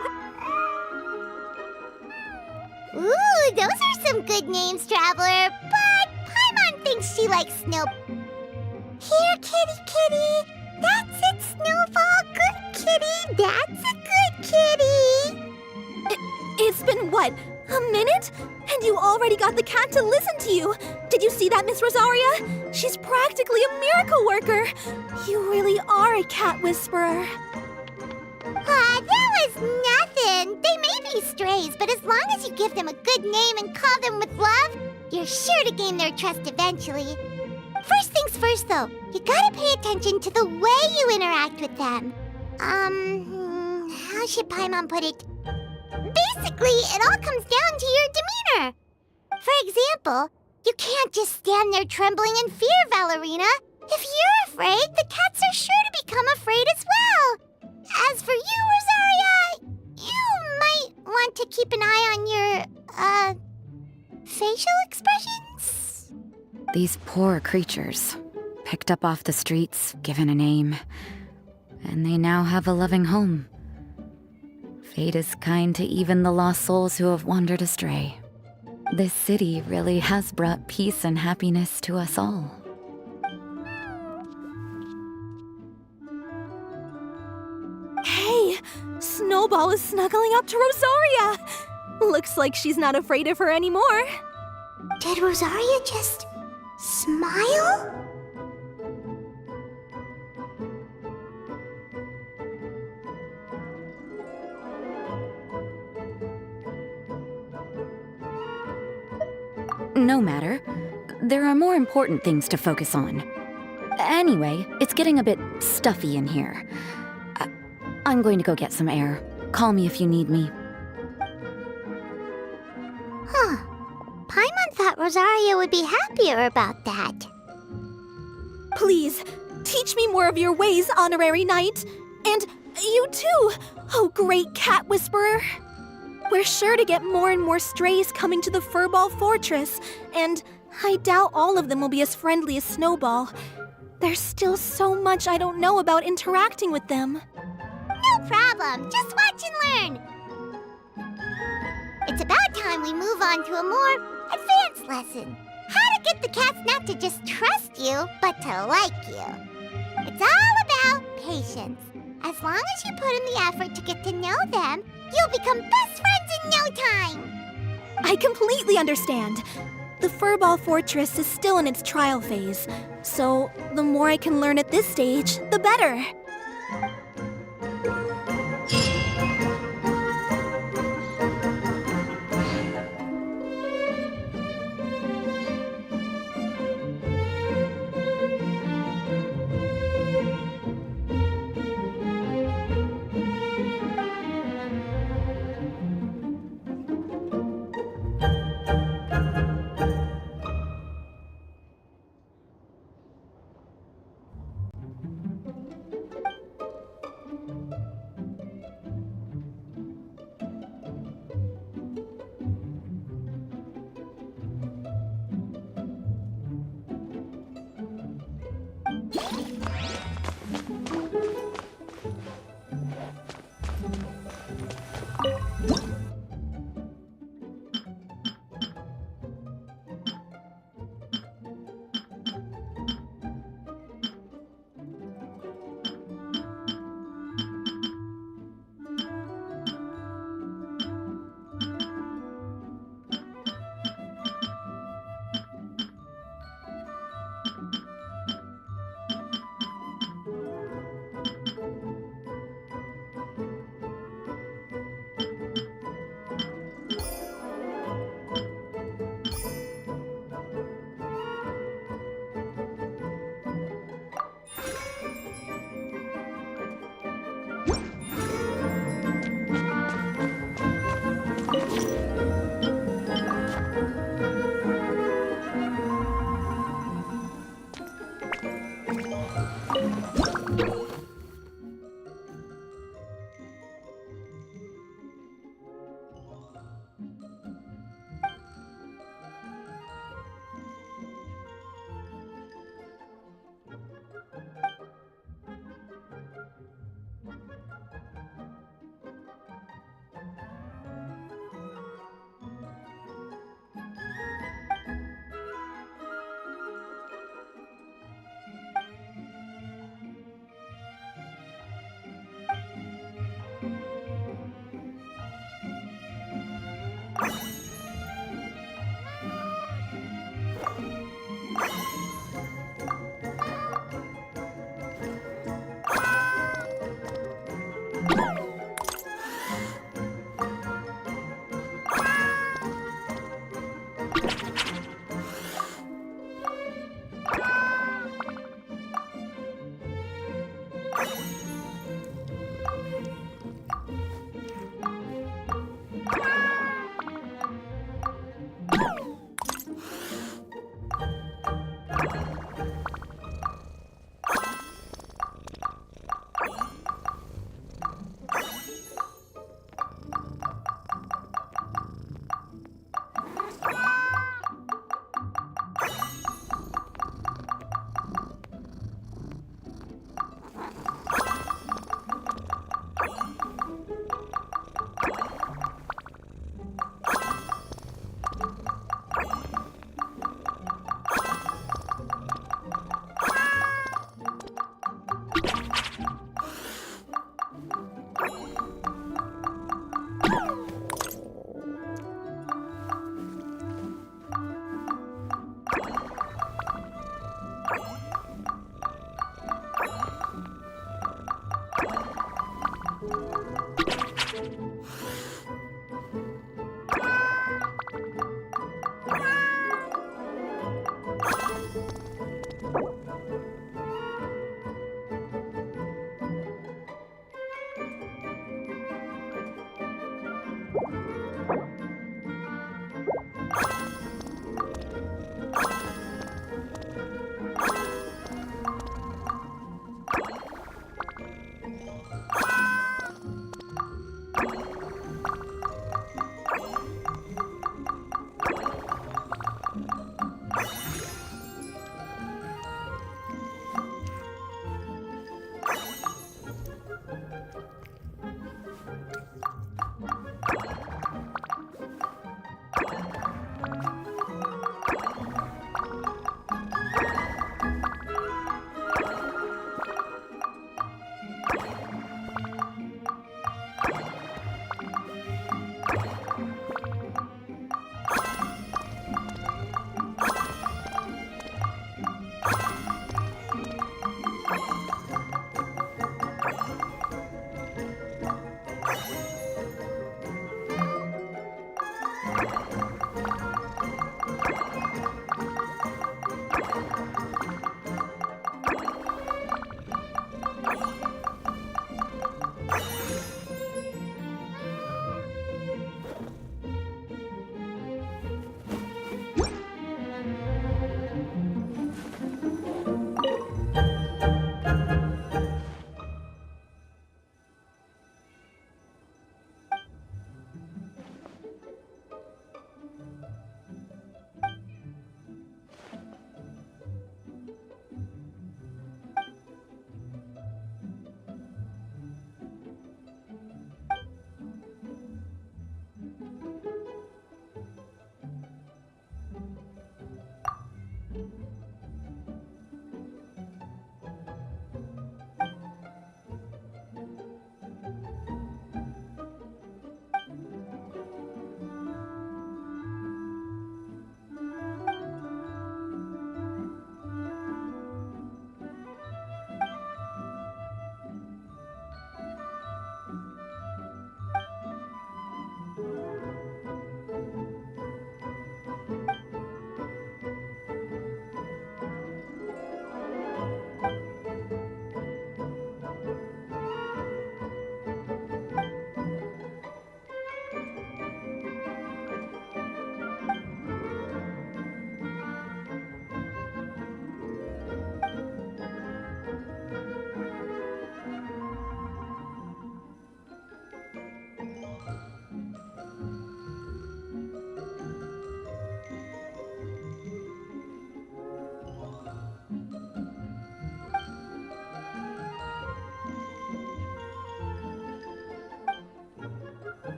Ooh, those are some good names, Traveler, but Paimon thinks she likes Snow... Here, kitty kitty! That's it, Snowball! Good kitty! That's a good kitty! It's been, what, a minute? And you already got the cat to listen to you! Did you see that, Miss Rosaria? She's practically a miracle worker! You really are a cat whisperer. That was nothing! They may be strays, but as long as you give them a good name and call them with love, you're sure to gain their trust eventually. First things first, though, you gotta pay attention to the way you interact with them. How should Paimon put it? Basically, it all comes down to your demeanor. For example, you can't just stand there trembling in fear, Valerina. If you're afraid, the cats are sure to become afraid as well. As for you, Rosaria, you might want to keep an eye on your, facial expressions? These poor creatures, picked up off the streets, given a name, and they now have a loving home. Fate is kind to even the lost souls who have wandered astray. This city really has brought peace and happiness to us all. Hey, Snowball is snuggling up to Rosaria. Looks like she's not afraid of her anymore. Did Rosaria just smile? No matter. There are more important things to focus on. Anyway, it's getting a bit stuffy in here. I'm going to go get some air. Call me if you need me. Huh. Paimon thought Rosaria would be happier about that. Please, teach me more of your ways, Honorary Knight. And you too, oh great cat whisperer. We're sure to get more and more strays coming to the Furball Fortress, and I doubt all of them will be as friendly as Snowball. There's still so much I don't know about interacting with them. No problem, just watch and learn. It's about time we move on to a more advanced lesson. How to get the cats not to just trust you, but to like you. It's all about patience. As long as you put in the effort to get to know them, you'll become best friends in no time. I completely understand. The Furball Fortress is still in its trial phase, so the more I can learn at this stage, the better.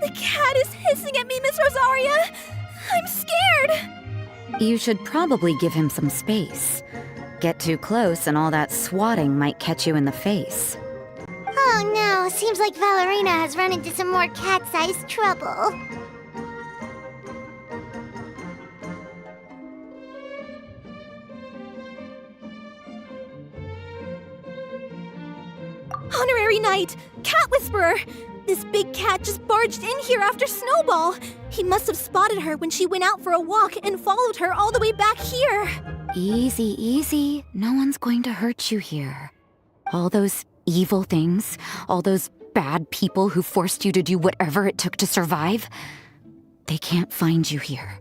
The cat is hissing at me, Miss Rosaria! I'm scared! You should probably give him some space. Get too close and all that swatting might catch you in the face. Oh no, seems like Valerina has run into some more cat-sized trouble. Honorary Knight! Cat Whisperer! This big cat just barged in here after Snowball! He must have spotted her when she went out for a walk and followed her all the way back here! Easy, easy. No one's going to hurt you here. All those evil things, all those bad people who forced you to do whatever it took to survive, they can't find you here.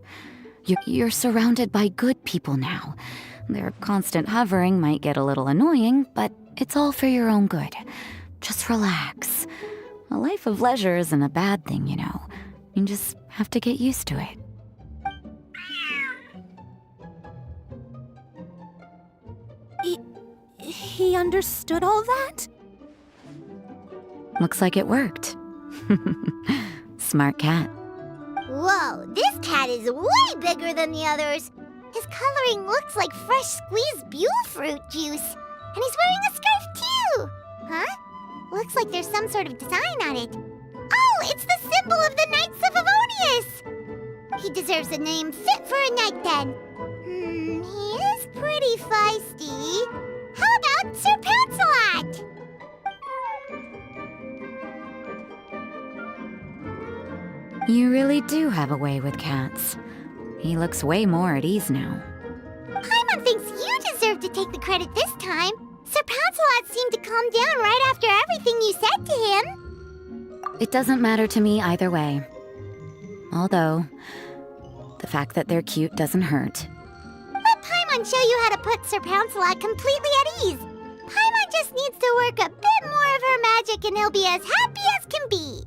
You're surrounded by good people now. Their constant hovering might get a little annoying, but it's all for your own good. Just relax. A life of leisure isn't a bad thing, you know. You just have to get used to it. He understood all that? Looks like it worked. Smart cat. Whoa, this cat is way bigger than the others. His coloring looks like fresh squeezed Buell fruit juice. And he's wearing a scarf too! Huh? Looks like there's some sort of design on it. Oh, it's the symbol of the Knights of Avonius! He deserves a name fit for a knight then. He is pretty feisty. How about Sir Pansalot? You really do have a way with cats. He looks way more at ease now. Paimon thinks you deserve to take the credit this time. Sir Pansalot seemed to calm down right after everything you said to him. It doesn't matter to me either way. Although, the fact that they're cute doesn't hurt. Let Paimon show you how to put Sir Pansalot completely at ease. Paimon just needs to work a bit more of her magic and he'll be as happy as can be.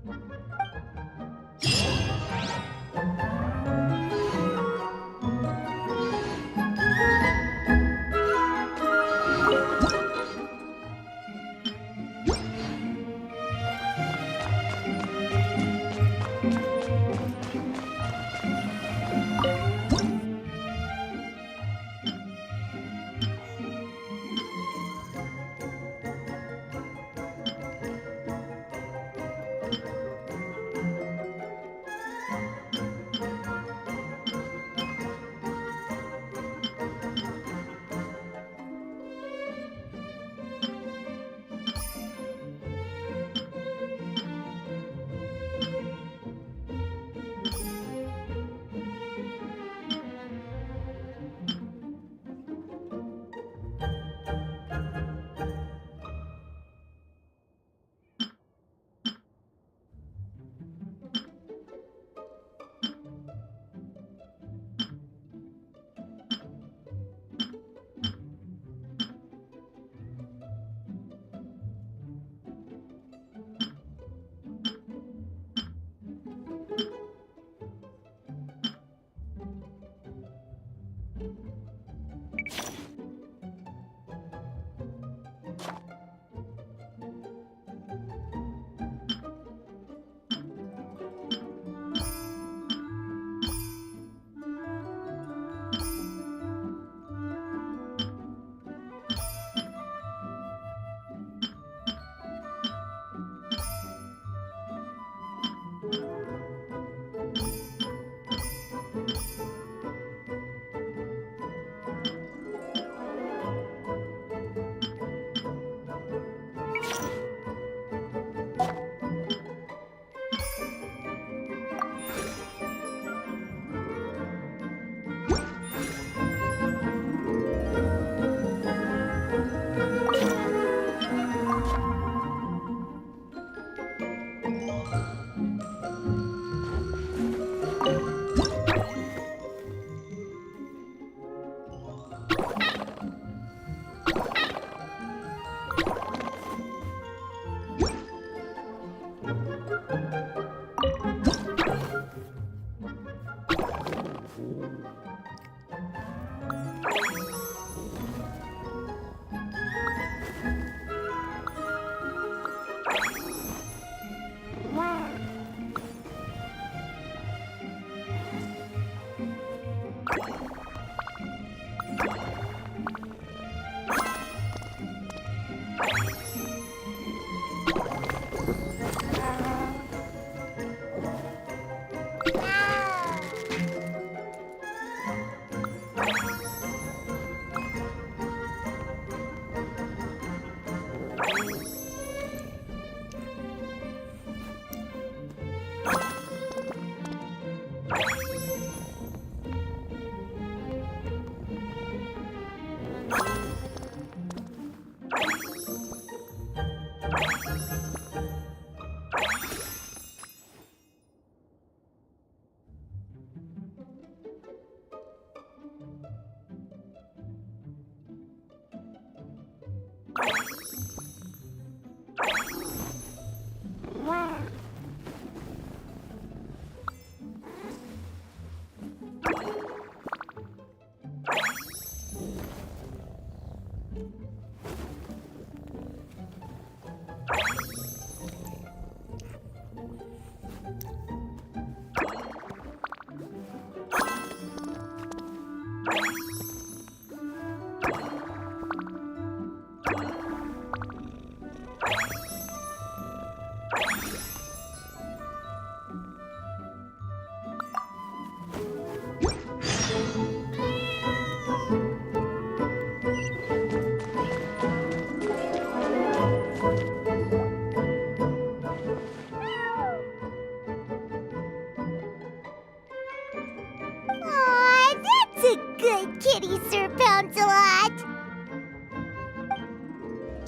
Aw, that's a good kitty, Sir Pouncelot.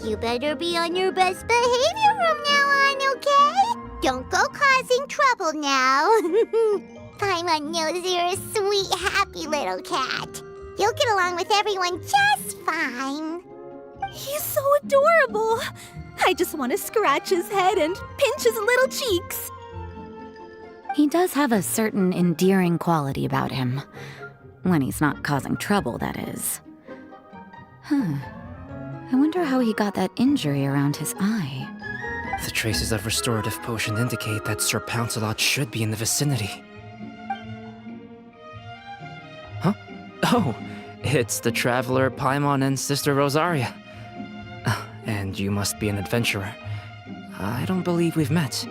You better be on your best behavior from now on, okay? Don't go causing trouble now. Paimon knows you're a sweet, happy little cat. You'll get along with everyone just fine. He's so adorable. I just want to scratch his head and pinch his little cheeks. He does have a certain endearing quality about him. When he's not causing trouble, that is. I wonder how he got that injury around his eye. The traces of restorative potion indicate that Sir Pouncelot should be in the vicinity. Huh? Oh, it's the traveler Paimon and Sister Rosaria. And you must be an adventurer. I don't believe we've met.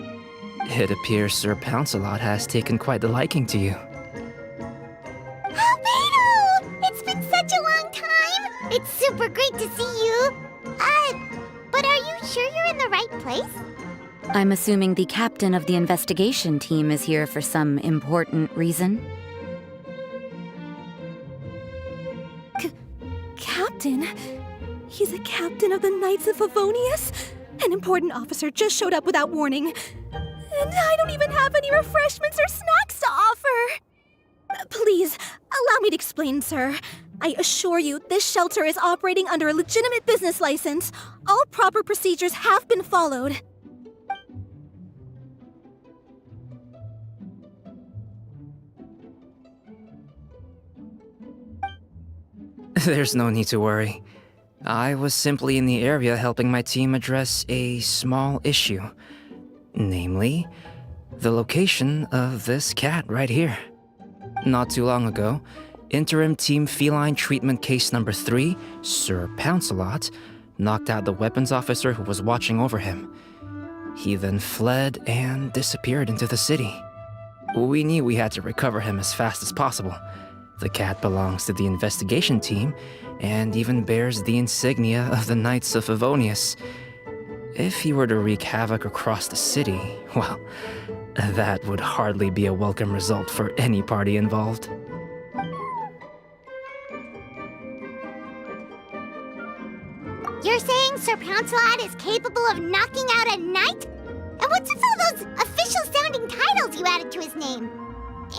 It appears Sir Pouncelot has taken quite the liking to you. Albedo! It's been such a long time! It's super great to see you! But are you sure you're in the right place? I'm assuming the captain of the investigation team is here for some important reason. Captain? He's a captain of the Knights of Favonius? An important officer just showed up without warning. And I don't even have any refreshments or snacks to offer! Please, allow me to explain, sir. I assure you, this shelter is operating under a legitimate business license. All proper procedures have been followed. There's no need to worry. I was simply in the area helping my team address a small issue. Namely, the location of this cat right here. Not too long ago, Interim Team Feline Treatment Case Number 3, Sir Pouncelot, knocked out the weapons officer who was watching over him. He then fled and disappeared into the city. We knew we had to recover him as fast as possible. The cat belongs to the investigation team and even bears the insignia of the Knights of Favonius. If he were to wreak havoc across the city, well, that would hardly be a welcome result for any party involved. You're saying Sir Pouncelot is capable of knocking out a knight? And what's with all those official-sounding titles you added to his name?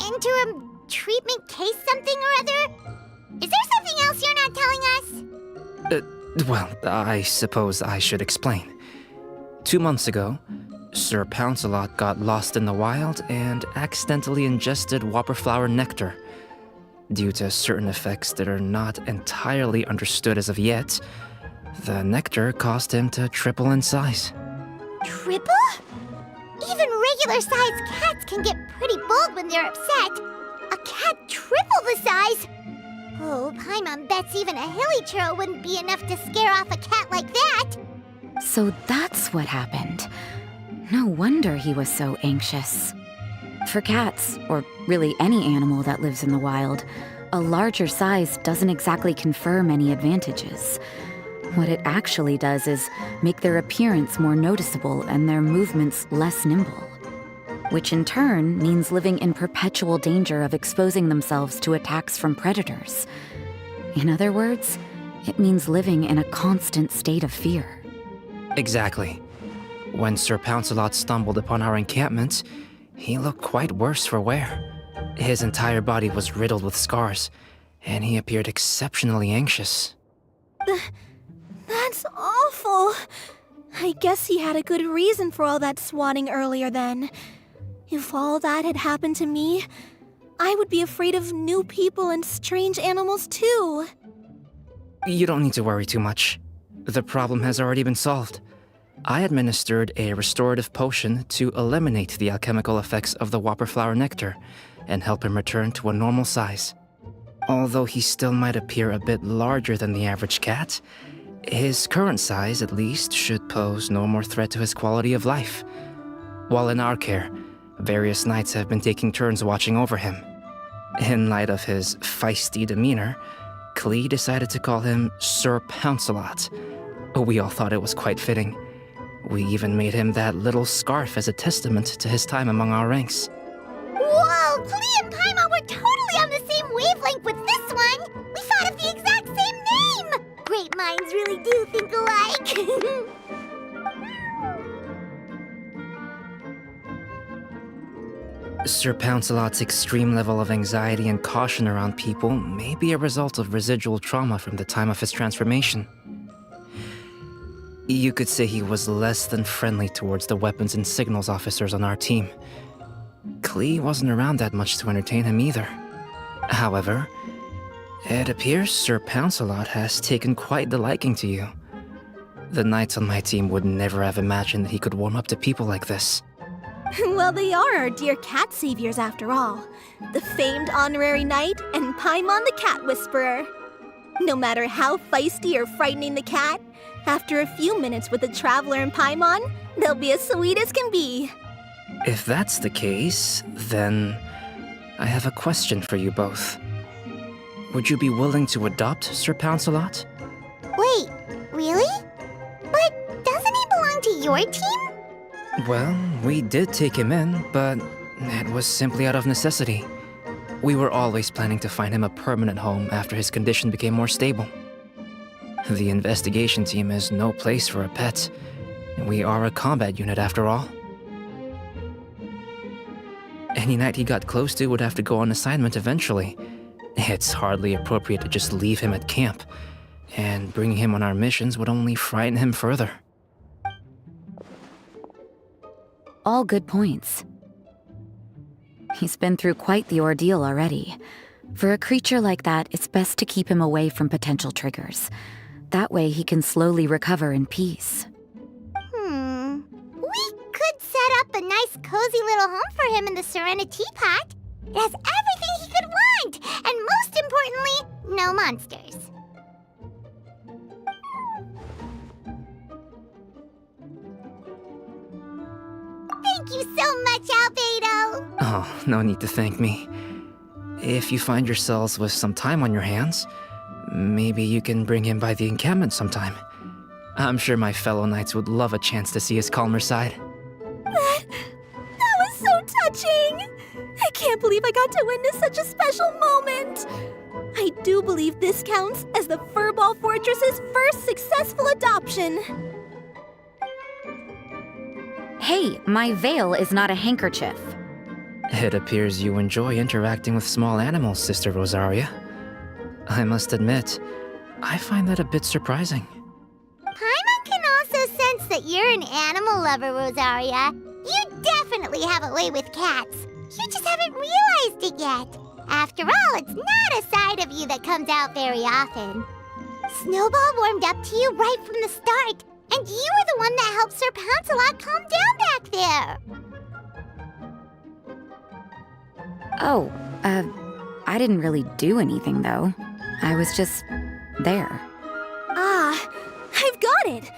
Interim treatment case something or other? Is there something else you're not telling us? Well, I suppose I should explain. 2 months ago, Sir Pouncelot got lost in the wild and accidentally ingested whopperflower nectar. Due to certain effects that are not entirely understood as of yet, the nectar caused him to triple in size. Triple? Even regular-sized cats can get pretty bold when they're upset. A cat triple the size? Oh, Paimon bets even a hilly churl wouldn't be enough to scare off a cat like that. So that's what happened. No wonder he was so anxious. For cats, or really any animal that lives in the wild, a larger size doesn't exactly confer many advantages. What it actually does is make their appearance more noticeable and their movements less nimble, which in turn means living in perpetual danger of exposing themselves to attacks from predators. In other words, it means living in a constant state of fear. Exactly. When Sir Pouncelot stumbled upon our encampment, he looked quite worse for wear. His entire body was riddled with scars, and he appeared exceptionally anxious. That's awful. I guess he had a good reason for all that swatting earlier then. If all that had happened to me, I would be afraid of new people and strange animals too. You don't need to worry too much. The problem has already been solved. I administered a restorative potion to eliminate the alchemical effects of the whopperflower nectar and help him return to a normal size. Although he still might appear a bit larger than the average cat, his current size, at least, should pose no more threat to his quality of life. While in our care, various knights have been taking turns watching over him. In light of his feisty demeanor, Klee decided to call him Sir Pouncelot. We all thought it was quite fitting. We even made him that little scarf as a testament to his time among our ranks. Whoa, Klee and Paimon were totally on the same wavelength with this one! We thought of the exact same name! Great minds really do think alike! Sir Pouncelot's extreme level of anxiety and caution around people may be a result of residual trauma from the time of his transformation. You could say he was less than friendly towards the weapons and signals officers on our team. Klee wasn't around that much to entertain him either. However, it appears Sir Pouncelot has taken quite the liking to you. The knights on my team would never have imagined that he could warm up to people like this. Well, they are our dear cat saviors after all. The famed honorary knight and Paimon the cat whisperer. No matter how feisty or frightening the cat, after a few minutes with the traveler and Paimon, they'll be as sweet as can be. If that's the case, then I have a question for you both. Would you be willing to adopt Sir Pouncelot? Wait, really? But doesn't he belong to your team? Well, we did take him in, but it was simply out of necessity. We were always planning to find him a permanent home after his condition became more stable. The investigation team is no place for a pet, and we are a combat unit after all. Any knight he got close to would have to go on assignment eventually. It's hardly appropriate to just leave him at camp, and bringing him on our missions would only frighten him further. All good points. He's been through quite the ordeal already. For a creature like that, it's best to keep him away from potential triggers. That way he can slowly recover in peace. We could set up a nice cozy little home for him in the Serenity Pot. It has everything he could want, and most importantly, no monsters. Thank you so much, Albedo! Oh, no need to thank me. If you find yourselves with some time on your hands, maybe you can bring him by the encampment sometime. I'm sure my fellow knights would love a chance to see his calmer side. That was so touching! I can't believe I got to witness such a special moment! I do believe this counts as the Furball Fortress's first successful adoption! Hey, my veil is not a handkerchief. It appears you enjoy interacting with small animals, Sister Rosaria. I must admit, I find that a bit surprising. Paimon can also sense that you're an animal lover, Rosaria. You definitely have a way with cats. You just haven't realized it yet. After all, it's not a side of you that comes out very often. Snowball warmed up to you right from the start, and you were the one that helped Sir Pouncelot calm down back there. Oh, I didn't really do anything, though. I was just there. Ah, I've got it!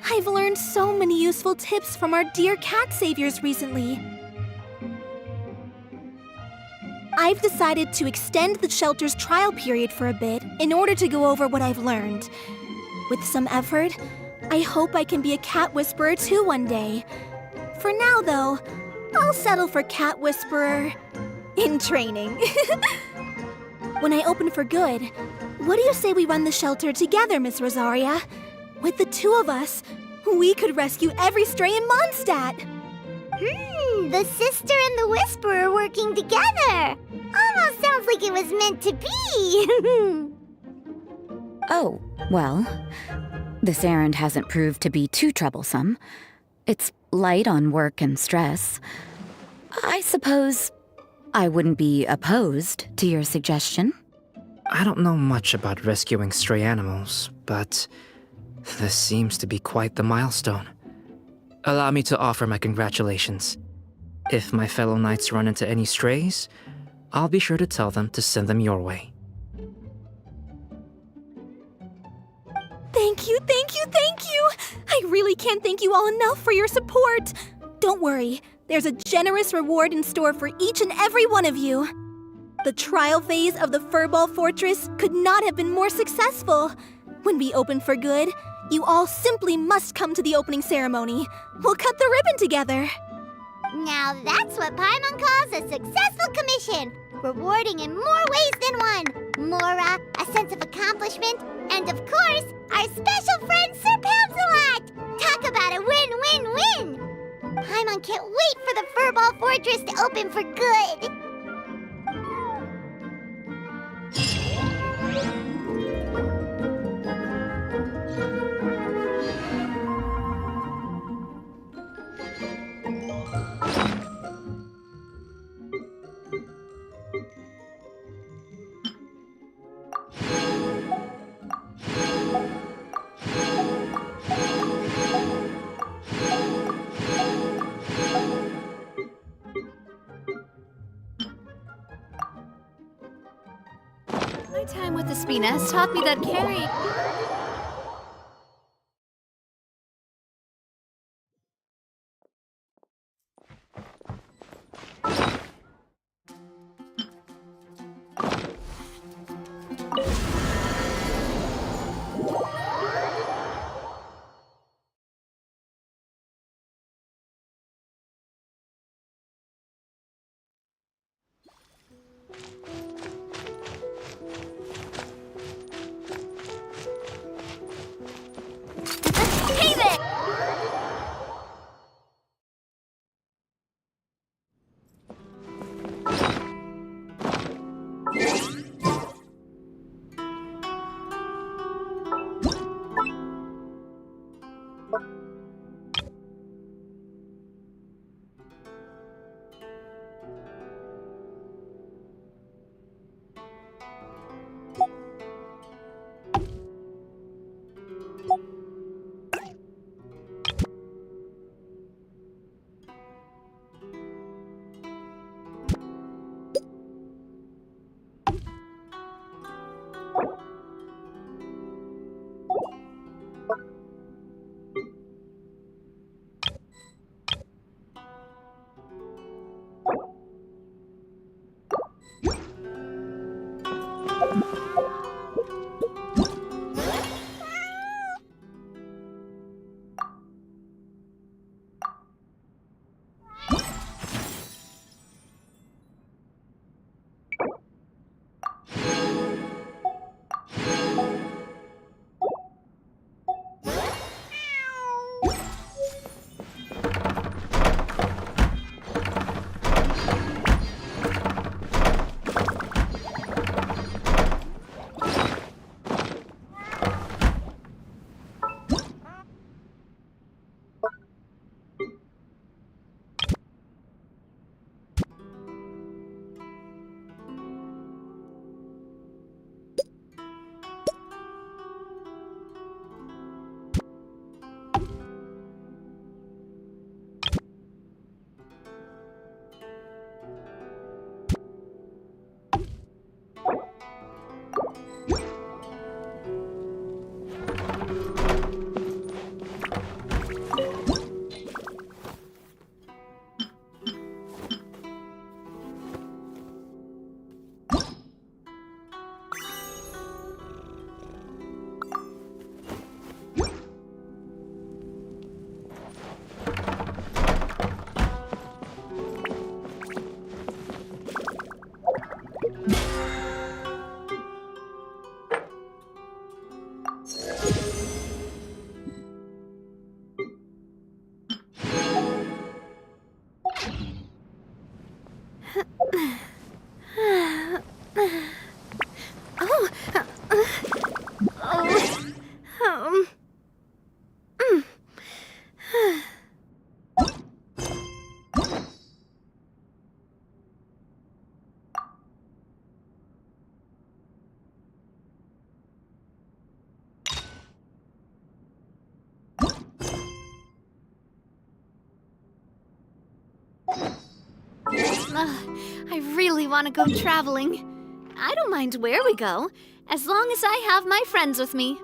I've learned so many useful tips from our dear cat saviors recently. I've decided to extend the shelter's trial period for a bit in order to go over what I've learned. With some effort, I hope I can be a cat whisperer too one day. For now, though, I'll settle for cat whisperer in training. When I open for good, what do you say we run the shelter together, Miss Rosaria? With the two of us, we could rescue every stray in Mondstadt. The sister and the whisperer working together. Almost sounds like it was meant to be. Oh, well, this errand hasn't proved to be too troublesome. It's light on work and stress. I suppose I wouldn't be opposed to your suggestion. I don't know much about rescuing stray animals, but this seems to be quite the milestone. Allow me to offer my congratulations. If my fellow knights run into any strays, I'll be sure to tell them to send them your way. Thank you, thank you, thank you! I really can't thank you all enough for your support. Don't worry, there's a generous reward in store for each and every one of you. The trial phase of the Furball Fortress could not have been more successful. When we open for good, you all simply must come to the opening ceremony. We'll cut the ribbon together. Now that's what Paimon calls a successful commission. Rewarding in more ways than one. Mora, a sense of accomplishment, and of course, our special friend Sir Pouncelot! Talk about a win-win-win! Paimon can't wait for the Furball Fortress to open for good! My time with the Spina has taught me that carrying... I really want to go traveling. I don't mind where we go, as long as I have my friends with me.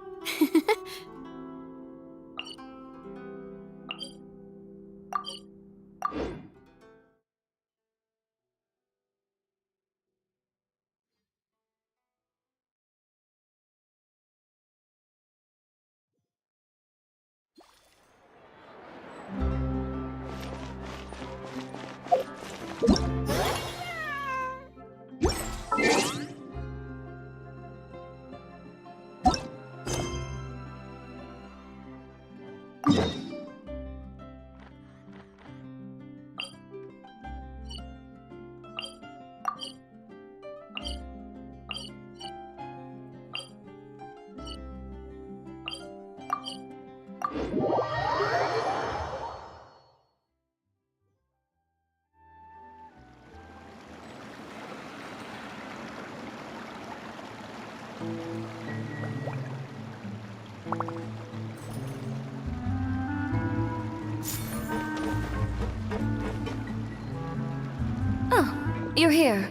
Oh, you're here.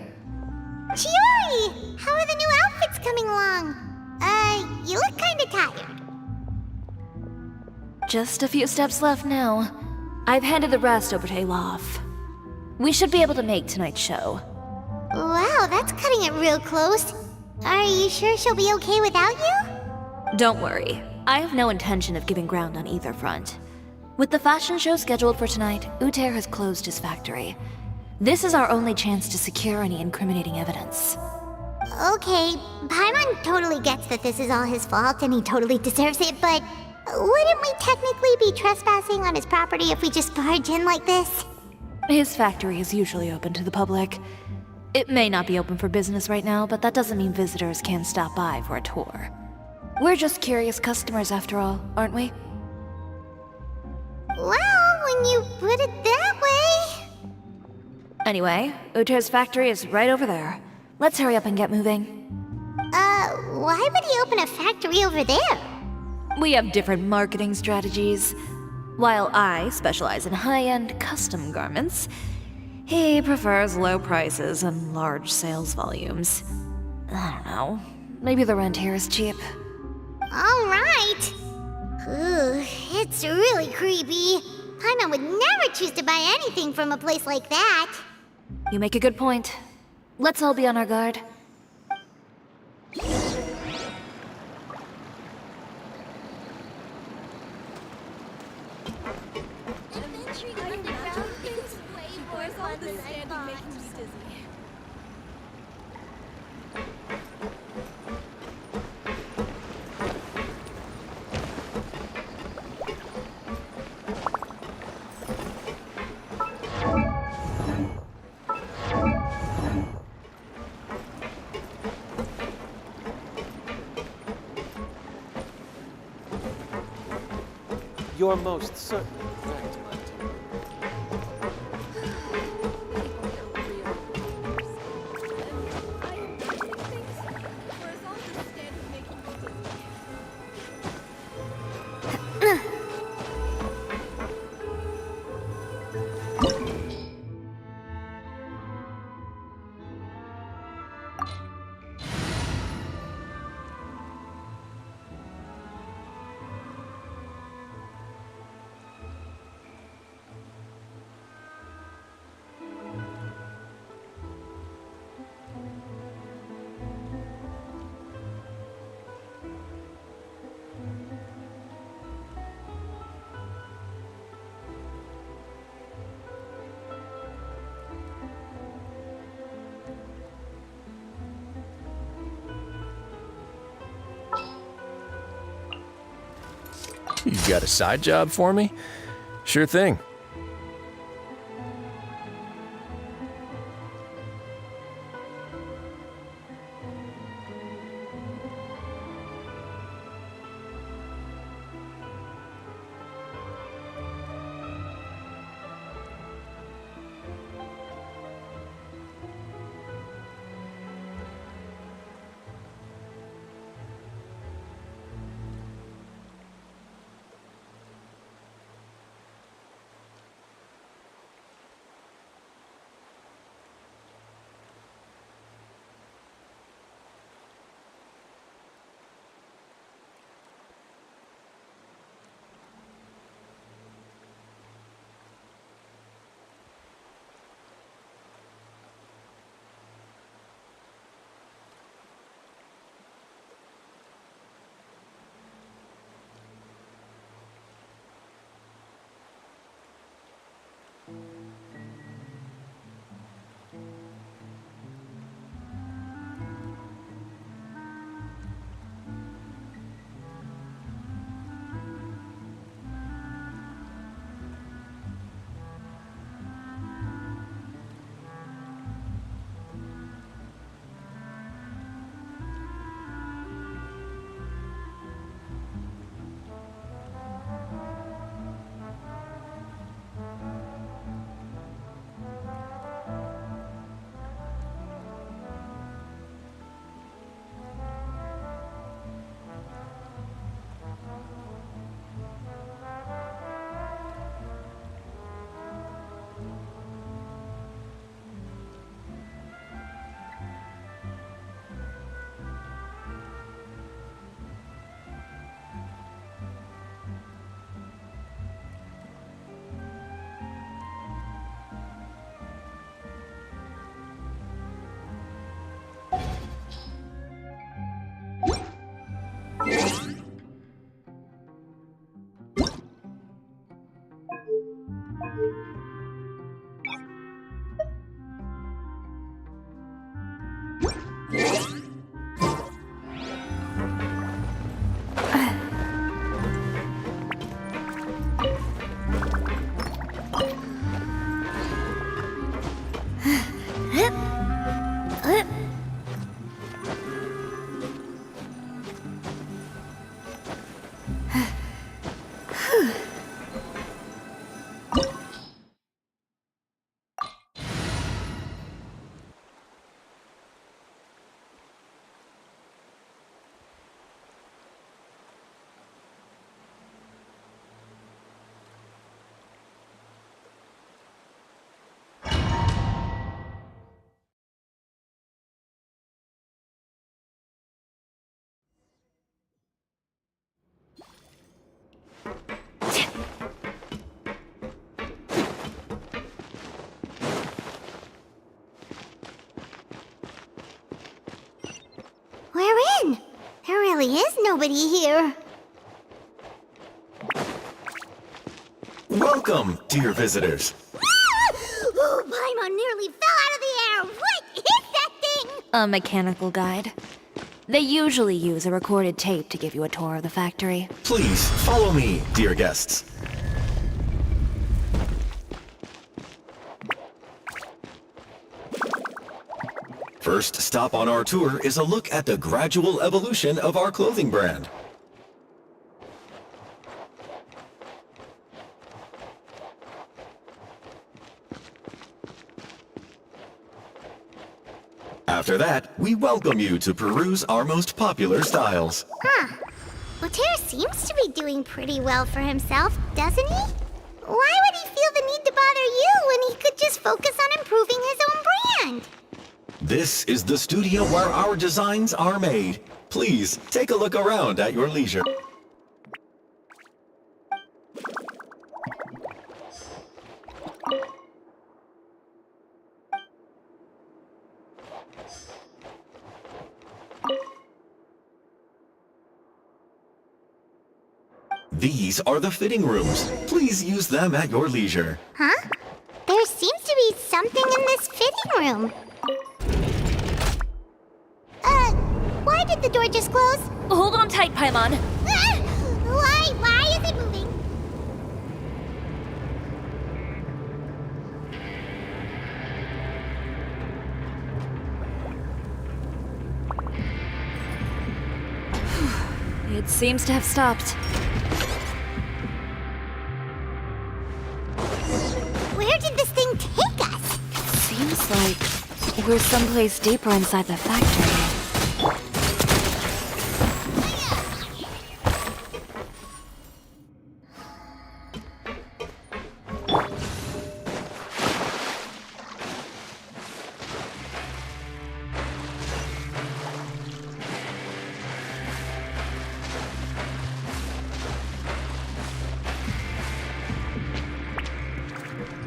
Chiori! How are the new outfits coming along? You look kinda tired. Just a few steps left now. I've handed the rest over to Alof. We should be able to make tonight's show. Wow, that's cutting it real close. Are you sure she'll be okay without you? Don't worry. I have no intention of giving ground on either front. With the fashion show scheduled for tonight, Uter has closed his factory. This is our only chance to secure any incriminating evidence. Okay, Paimon totally gets that this is all his fault and he totally deserves it, but wouldn't we technically be trespassing on his property if we just barge in like this? His factory is usually open to the public. It may not be open for business right now, but that doesn't mean visitors can't stop by for a tour. We're just curious customers after all, aren't we? Well, when you put it that way... Anyway, Uter's factory is right over there. Let's hurry up and get moving. Why would he open a factory over there? We have different marketing strategies. While I specialize in high-end custom garments, he prefers low prices and large sales volumes. I don't know. Maybe the rent here is cheap. Alright. Ooh, it's really creepy. Paimon would never choose to buy anything from a place like that. You make a good point. Let's all be on our guard. You're most certainly correct, my dear. You got a side job for me? Sure thing. We're in! There really is nobody here. Whoa! Welcome, dear visitors. Oh, Paimon nearly fell out of the air. What is that thing? A mechanical guide. They usually use a recorded tape to give you a tour of the factory. Please follow me, dear guests. First stop on our tour is a look at the gradual evolution of our clothing brand. After that, we welcome you to peruse our most popular styles. Huh. Uter seems to be doing pretty well for himself, doesn't he? Why would he feel the need to bother you when he could just focus on improving his own brand? This is the studio where our designs are made. Please, take a look around at your leisure. These are the fitting rooms. Please use them at your leisure. Huh? There seems to be something in this fitting room. Why did the door just close? Hold on tight, Paimon. Why is it moving? It seems to have stopped. Where did this thing take us? Seems like we're someplace deeper inside the factory.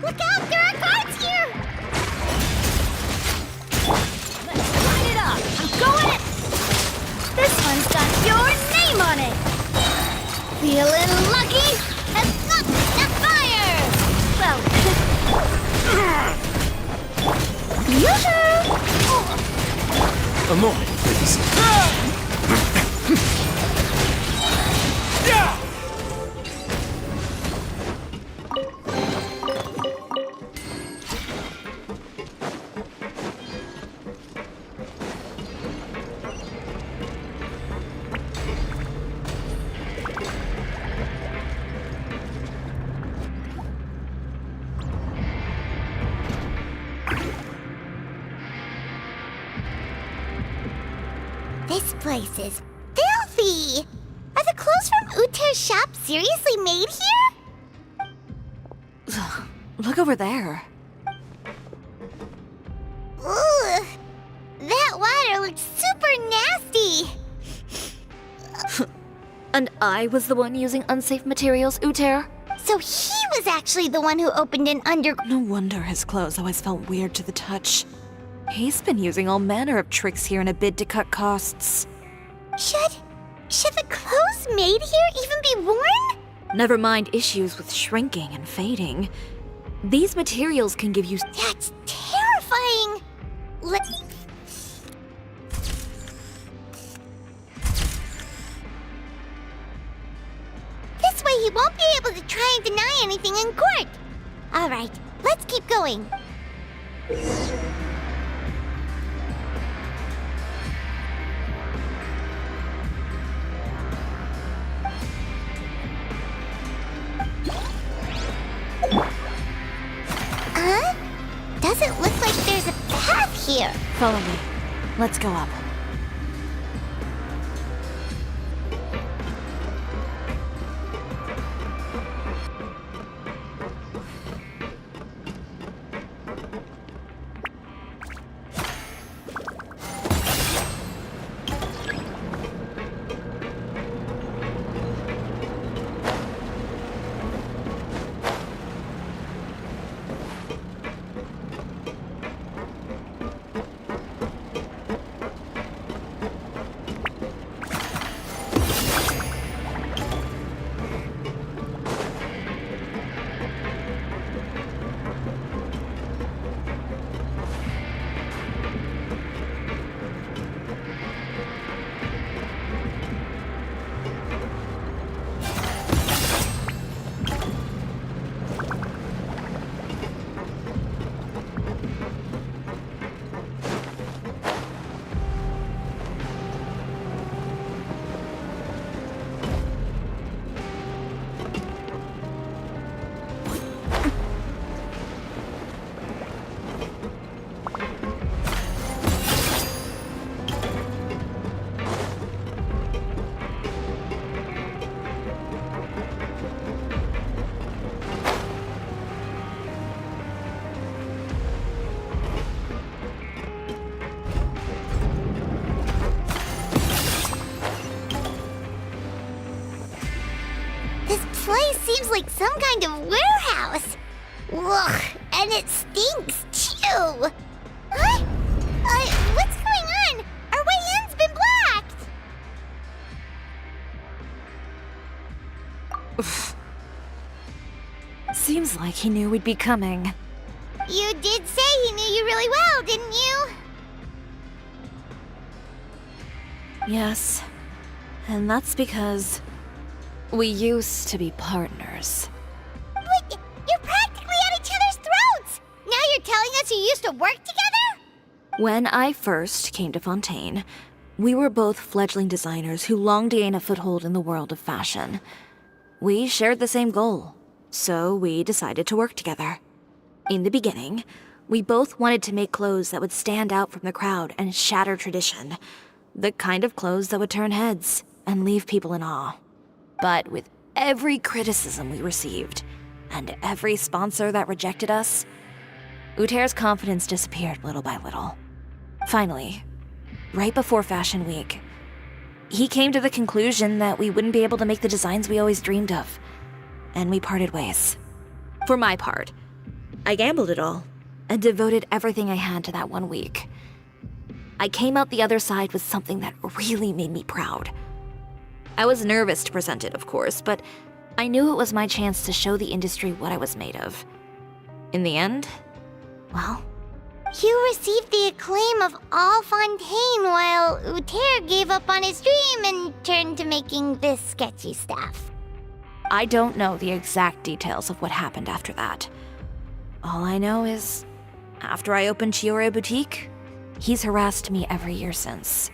Look out! There are guards here! Let's light it up! I'm going in! This one's got your name on it! Feeling lucky? Has got the fire! Well... Yoo-hoo! A moment, please. This place is filthy! Are the clothes from Uter's shop seriously made here? Look over there. Ugh! That water looks super nasty! And I was the one using unsafe materials, Uter? So he was actually the one who opened an No wonder his clothes always felt weird to the touch. He's been using all manner of tricks here in a bid to cut costs. Should the clothes made here even be worn? Never mind issues with shrinking and fading. These materials can give you... That's terrifying! This way he won't be able to try and deny anything in court! Alright, let's keep going. Doesn't look like there's a path here. Follow me. Let's go up. place seems like some kind of warehouse. Ugh, and it stinks too. Huh? What's going on? Our way in's been blocked. Seems like he knew we'd be coming. You did say he knew you really well, didn't you? Yes. And that's because we used to be partners. But you're practically at each other's throats! Now you're telling us you used to work together? When I first came to Fontaine, we were both fledgling designers who longed to gain a foothold in the world of fashion. We shared the same goal, so we decided to work together. In the beginning, we both wanted to make clothes that would stand out from the crowd and shatter tradition. The kind of clothes that would turn heads and leave people in awe. But with every criticism we received, and every sponsor that rejected us, Uter's confidence disappeared little by little. Finally, right before Fashion Week, he came to the conclusion that we wouldn't be able to make the designs we always dreamed of, and we parted ways. For my part, I gambled it all and devoted everything I had to that 1 week. I came out the other side with something that really made me proud. I was nervous to present it, of course, but I knew it was my chance to show the industry what I was made of. In the end, well, you received the acclaim of all Fontaine while Uter gave up on his dream and turned to making this sketchy stuff. I don't know the exact details of what happened after that. All I know is, after I opened Chioria Boutique, he's harassed me every year since.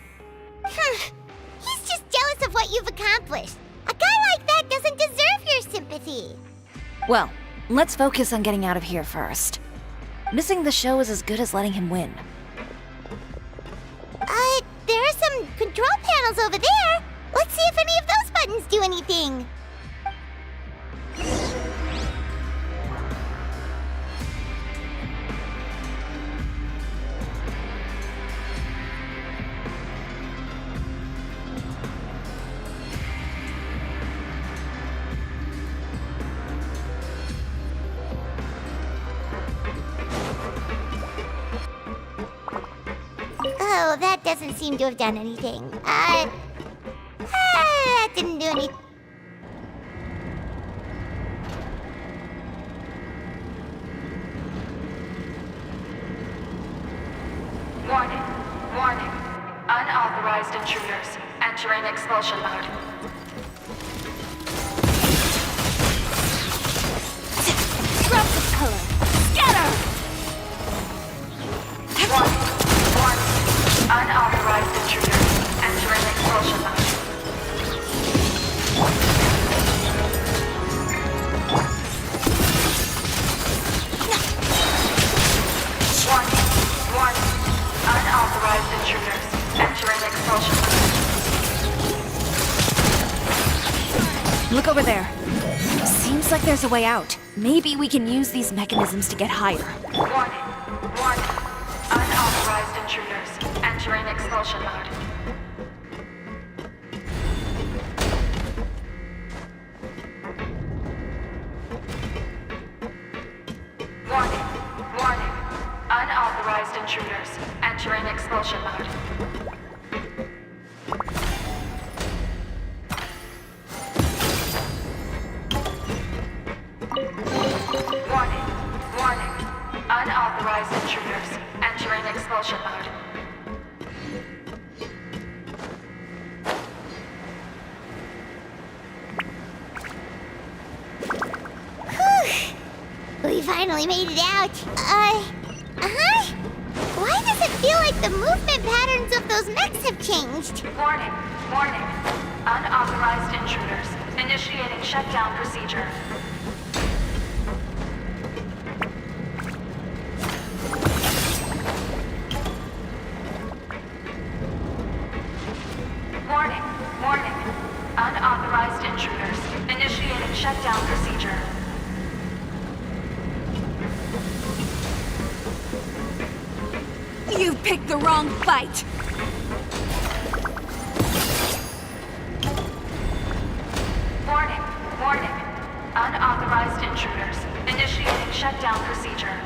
He's just jealous of what you've accomplished. A guy like that doesn't deserve your sympathy. Well, let's focus on getting out of here first. Missing the show is as good as letting him win. There are some control panels over there. Let's see if any of those buttons do anything. Oh, that doesn't seem to have done anything. That didn't do anything. Warning, warning. Unauthorized intruders entering expulsion mode. Drops of color. Scatter! Warning, unauthorized intruders entering expulsion mode. Warning, unauthorized intruders entering expulsion mode. Look over there. Seems like there's a way out. Maybe we can use these mechanisms to get higher. Warning, unauthorized intruders entering expulsion mode. Warning, unauthorized intruders entering expulsion mode. Warning, unauthorized intruders entering expulsion mode. We finally made it out. Why does it feel like the movement patterns of those mechs have changed? Warning, unauthorized intruders initiating shutdown procedure. Warning, unauthorized intruders initiating shutdown procedure. You picked the wrong fight! Warning, shutdown procedure.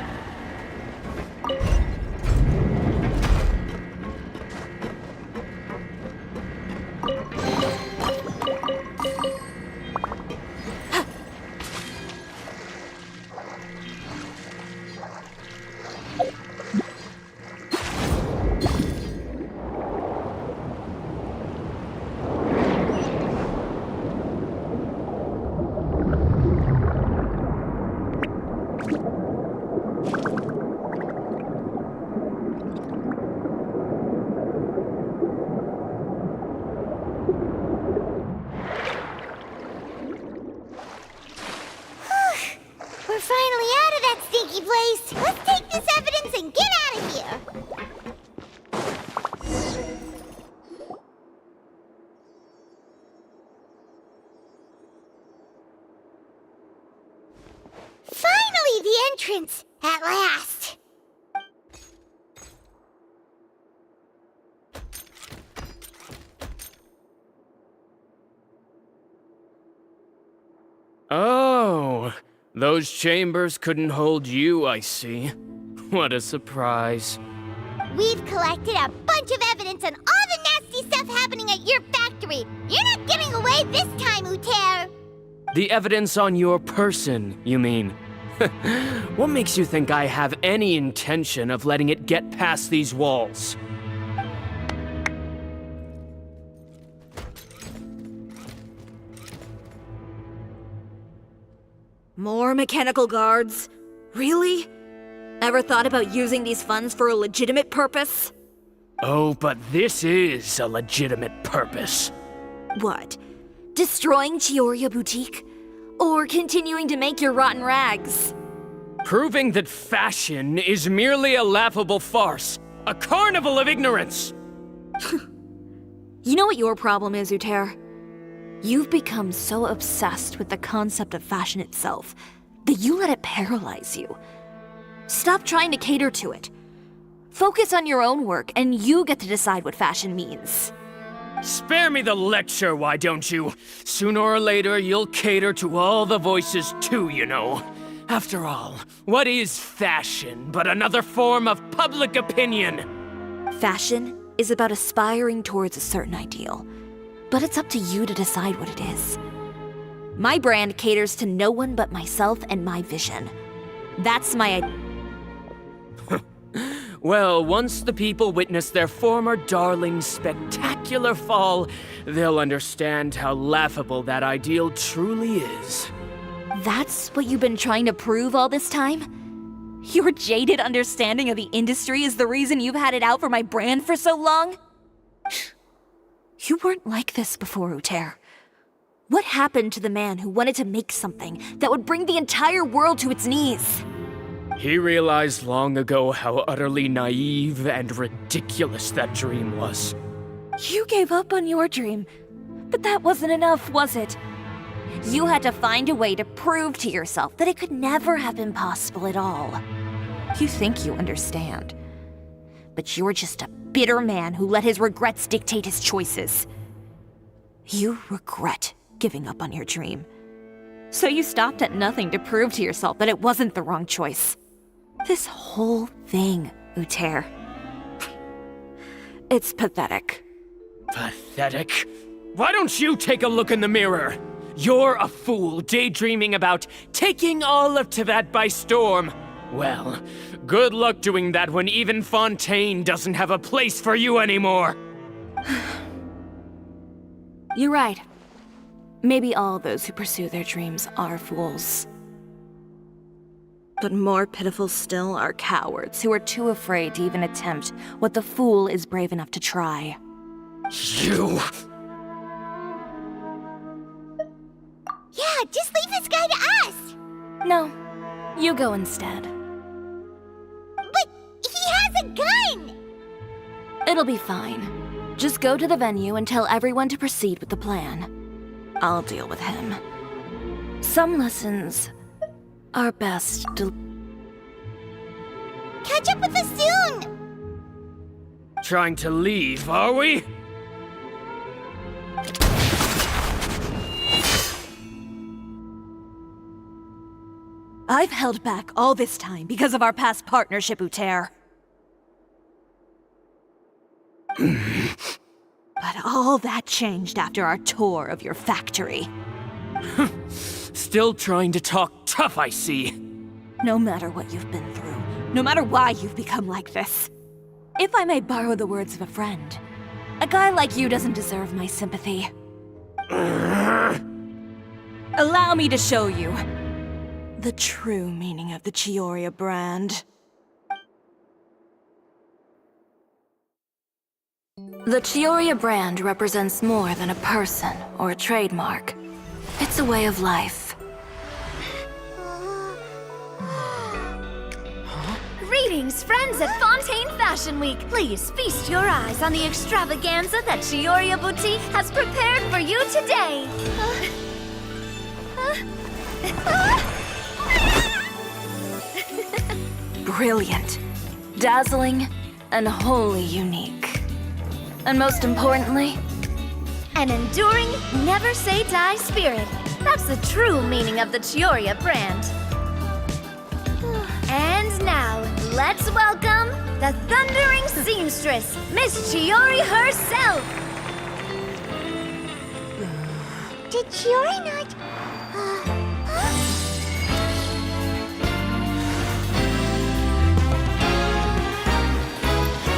We're finally out of that stinky place. Let's take this evidence and get out of here. Finally, the entrance! At last! Oh, those chambers couldn't hold you, I see. What a surprise. We've collected a bunch of evidence on all the nasty stuff happening at your factory. You're not getting away this time, Uter. The evidence on your person, you mean? What makes you think I have any intention of letting it get past these walls? More mechanical guards? Really? Ever thought about using these funds for a legitimate purpose? Oh, but this is a legitimate purpose. What? Destroying Chioria Boutique? Or continuing to make your rotten rags? Proving that fashion is merely a laughable farce. A carnival of ignorance! You know what your problem is, Uter? You've become so obsessed with the concept of fashion itself that you let it paralyze you. Stop trying to cater to it. Focus on your own work, and you get to decide what fashion means. Spare me the lecture, why don't you? Sooner or later, you'll cater to all the voices too, you know. After all, what is fashion but another form of public opinion? Fashion is about aspiring towards a certain ideal, but it's up to you to decide what it is. My brand caters to no one but myself and my vision. That's my Well, once the people witness their former darling's spectacular fall, they'll understand how laughable that ideal truly is. That's what you've been trying to prove all this time? Your jaded understanding of the industry is the reason you've had it out for my brand for so long? You weren't like this before, Uter. What happened to the man who wanted to make something that would bring the entire world to its knees? He realized long ago how utterly naive and ridiculous that dream was. You gave up on your dream, but that wasn't enough, was it? You had to find a way to prove to yourself that it could never have been possible at all. You think you understand, but you're just a bitter man who let his regrets dictate his choices. You regret giving up on your dream. So you stopped at nothing to prove to yourself that it wasn't the wrong choice. This whole thing, Uter. It's pathetic. Pathetic? Why don't you take a look in the mirror? You're a fool daydreaming about taking all of Teyvat by storm. Well, good luck doing that when even Fontaine doesn't have a place for you anymore. You're right. Maybe all those who pursue their dreams are fools. But more pitiful still are cowards who are too afraid to even attempt what the fool is brave enough to try. You! Yeah, just leave this guy to us! No, you go instead. But he has a gun! It'll be fine. Just go to the venue and tell everyone to proceed with the plan. I'll deal with him. Some lessons are best to... Catch up with us soon! Trying to leave, are we? I've held back all this time because of our past partnership, Uter. But all that changed after our tour of your factory. Still trying to talk tough, I see. No matter what you've been through, no matter why you've become like this. If I may borrow the words of a friend, a guy like you doesn't deserve my sympathy. Allow me to show you the true meaning of the Chioria brand. The Chioria brand represents more than a person or a trademark. It's a way of life. Greetings, friends at Fontaine Fashion Week. Please feast your eyes on the extravaganza that Chioria Boutique has prepared for you today. Brilliant, dazzling, and wholly unique. And most importantly, an enduring, never-say-die spirit. That's the true meaning of the Chioria brand. And now, let's welcome the thundering seamstress, Miss Chiori herself! Did Chiori not...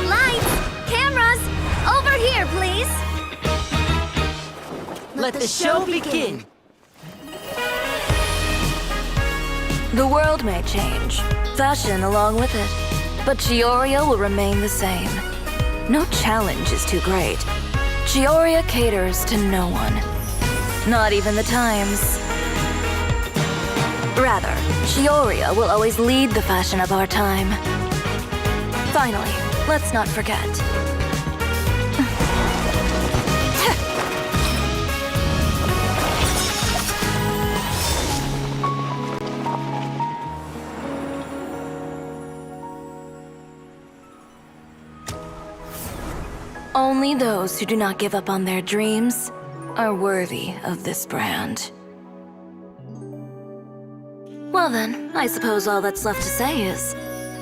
Lights! Cameras! Over here, please! Let the show begin! The world may change, fashion along with it, but Chioria will remain the same. No challenge is too great. Chioria caters to no one, not even the times. Rather, Chioria will always lead the fashion of our time. Finally, let's not forget. Only those who do not give up on their dreams are worthy of this brand. Well then, I suppose all that's left to say is,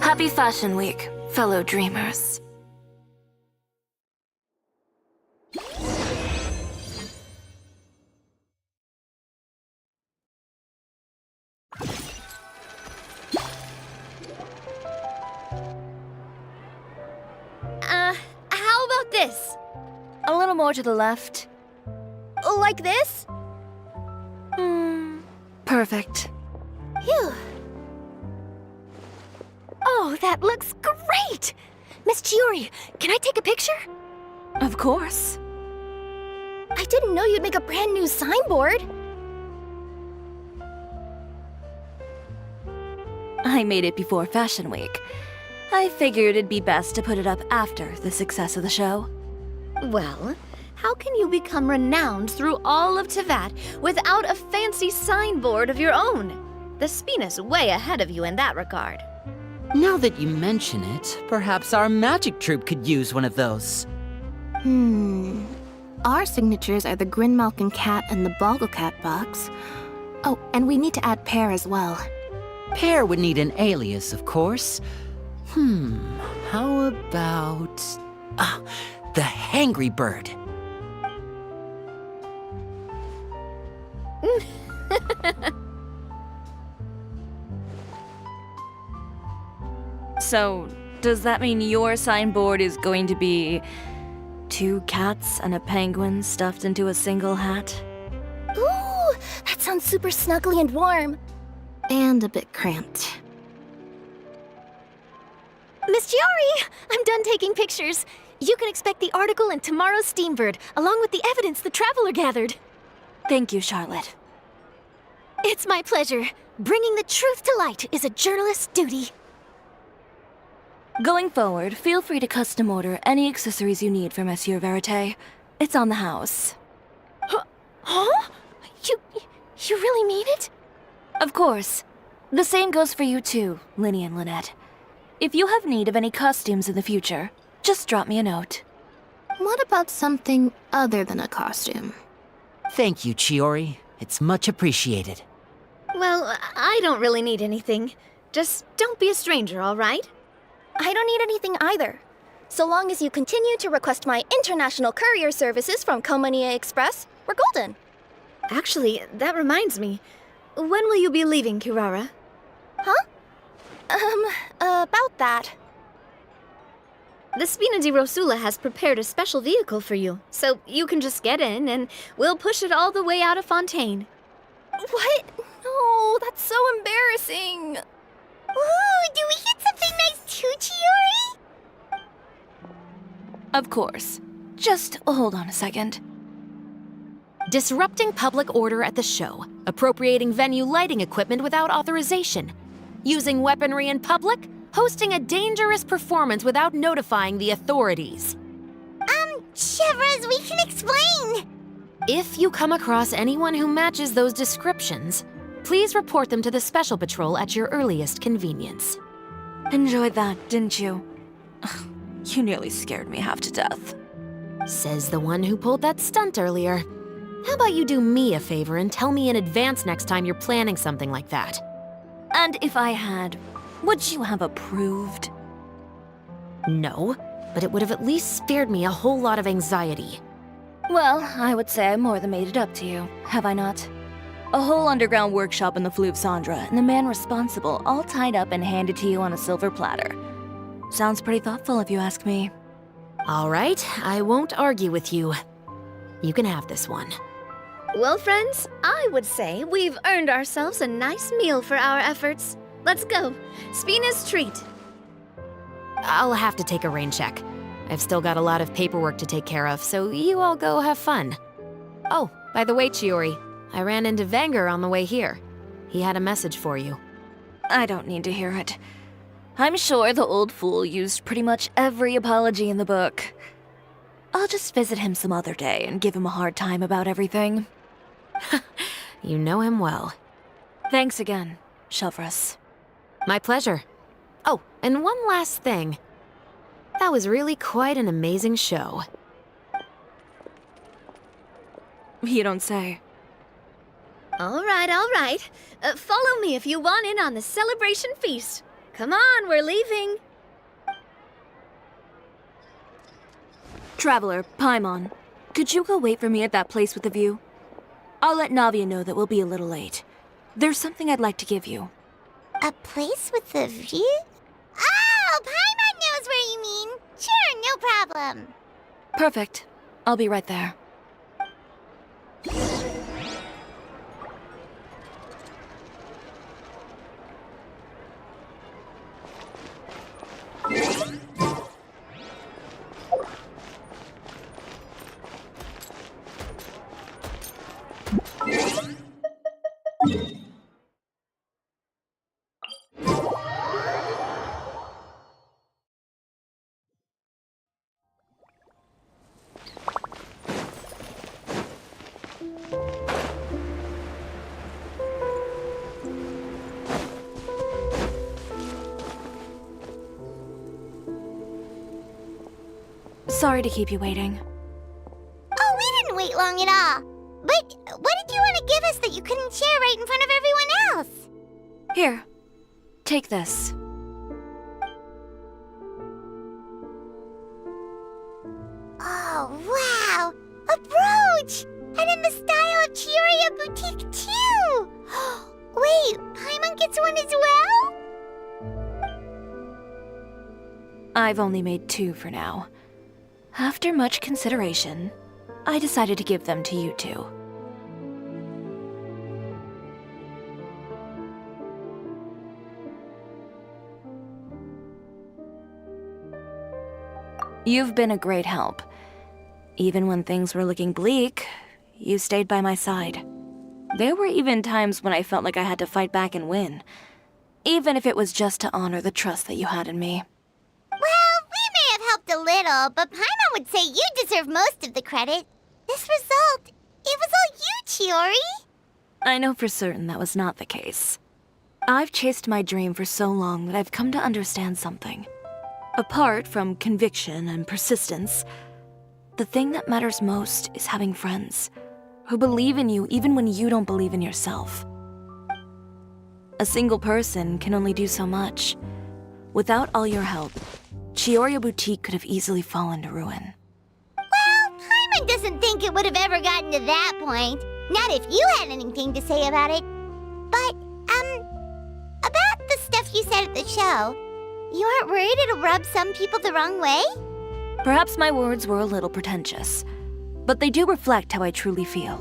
Happy Fashion Week, fellow dreamers. How about this? A little more to the left. Like this? Perfect. Phew. Oh, that looks great! Miss Chiori, can I take a picture? Of course. I didn't know you'd make a brand new signboard. I made it before Fashion Week. I figured it'd be best to put it up after the success of the show. Well, how can you become renowned through all of Tevat without a fancy signboard of your own? The Spina's way ahead of you in that regard. Now that you mention it, perhaps our magic troupe could use one of those. Our signatures are the Grinmalkin cat and the Bogglecat box. Oh, and we need to add Pear as well. Pear would need an alias, of course. How about... the Hangry Bird. So, does that mean your signboard is going to be 2 cats and a penguin stuffed into a single hat? Ooh, that sounds super snuggly and warm. And a bit cramped. Miss Chiori, I'm done taking pictures. You can expect the article in tomorrow's Steambird, along with the evidence the Traveler gathered. Thank you, Charlotte. It's my pleasure. Bringing the truth to light is a journalist's duty. Going forward, feel free to custom order any accessories you need for Monsieur Verite. It's on the house. Huh? You really mean it? Of course. The same goes for you too, Linny and Lynette. If you have need of any costumes in the future, just drop me a note. What about something other than a costume? Thank you, Chiori. It's much appreciated. Well, I don't really need anything. Just don't be a stranger, all right? I don't need anything either. So long as you continue to request my international courier services from Komania Express, we're golden. Actually, that reminds me. When will you be leaving, Kirara? Huh? About that. The Spina di Rosula has prepared a special vehicle for you, so you can just get in and we'll push it all the way out of Fontaine. What? No, that's so embarrassing. Ooh, do we get something nice too, Chiori? Of course. Just hold on a second. Disrupting public order at the show, appropriating venue lighting equipment without authorization, using weaponry in public, hosting a dangerous performance without notifying the authorities. Chevrolet, we can explain. If you come across anyone who matches those descriptions, please report them to the Special Patrol at your earliest convenience. Enjoyed that, didn't you? Ugh, you nearly scared me half to death. Says the one who pulled that stunt earlier. How about you do me a favor and tell me in advance next time you're planning something like that? And if I had, would you have approved? No, but it would have at least spared me a whole lot of anxiety. Well, I would say I more than made it up to you, have I not? A whole underground workshop in the Fleuve Cendra, and the man responsible all tied up and handed to you on a silver platter. Sounds pretty thoughtful if you ask me. All right, I won't argue with you. You can have this one. Well, friends, I would say we've earned ourselves a nice meal for our efforts. Let's go. Spina's treat. I'll have to take a rain check. I've still got a lot of paperwork to take care of, so you all go have fun. Oh, by the way, Chiori, I ran into Vanger on the way here. He had a message for you. I don't need to hear it. I'm sure the old fool used pretty much every apology in the book. I'll just visit him some other day and give him a hard time about everything. You know him well. Thanks again, Chevrolet. My pleasure. Oh, and one last thing. That was really quite an amazing show. You don't say. All right. Follow me if you want in on the celebration feast. Come on, we're leaving. Traveler, Paimon, could you go wait for me at that place with the view? I'll let Navia know that we'll be a little late. There's something I'd like to give you. A place with a view? Oh, Paimon knows where you mean. Sure, no problem. Perfect. I'll be right there. Sorry to keep you waiting. Oh, we didn't wait long at all. But what did you want to give us that you couldn't share right in front of everyone else? Here, take this. Oh, wow! A brooch! And in the style of Chioria Boutique, too! Wait, Paimon gets one as well? I've only made 2 for now. After much consideration, I decided to give them to you two. You've been a great help. Even when things were looking bleak, you stayed by my side. There were even times when I felt like I had to fight back and win, even if it was just to honor the trust that you had in me. Well, we may have helped a little, but Paimon would say you deserve most of the credit. This result, it was all you, Chiori. I know for certain that was not the case. I've chased my dream for so long that I've come to understand something. Apart from conviction and persistence, the thing that matters most is having friends who believe in you even when you don't believe in yourself. A single person can only do so much. Without all your help, Chioria Boutique could have easily fallen to ruin. Well, Paimon doesn't think it would have ever gotten to that point. Not if you had anything to say about it. But, about the stuff you said at the show, you aren't worried it'll rub some people the wrong way? Perhaps my words were a little pretentious, but they do reflect how I truly feel.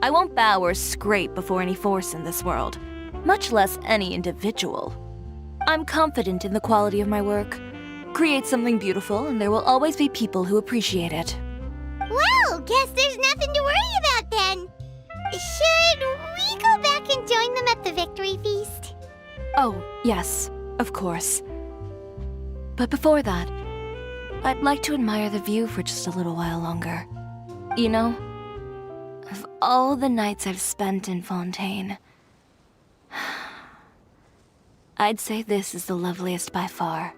I won't bow or scrape before any force in this world, much less any individual. I'm confident in the quality of my work. Create something beautiful, and there will always be people who appreciate it. Well, guess there's nothing to worry about then. Should we go back and join them at the victory feast? Oh, yes, of course. But before that, I'd like to admire the view for just a little while longer. You know, of all the nights I've spent in Fontaine, I'd say this is the loveliest by far.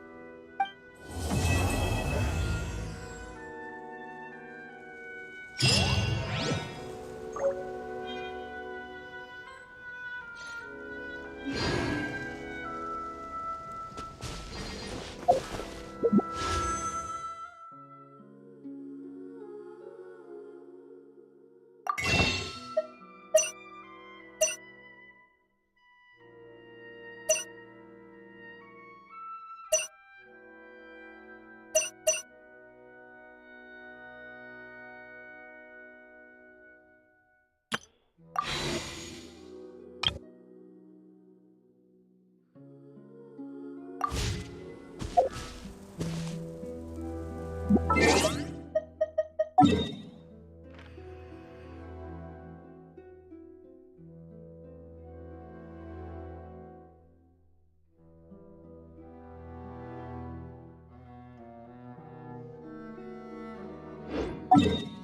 you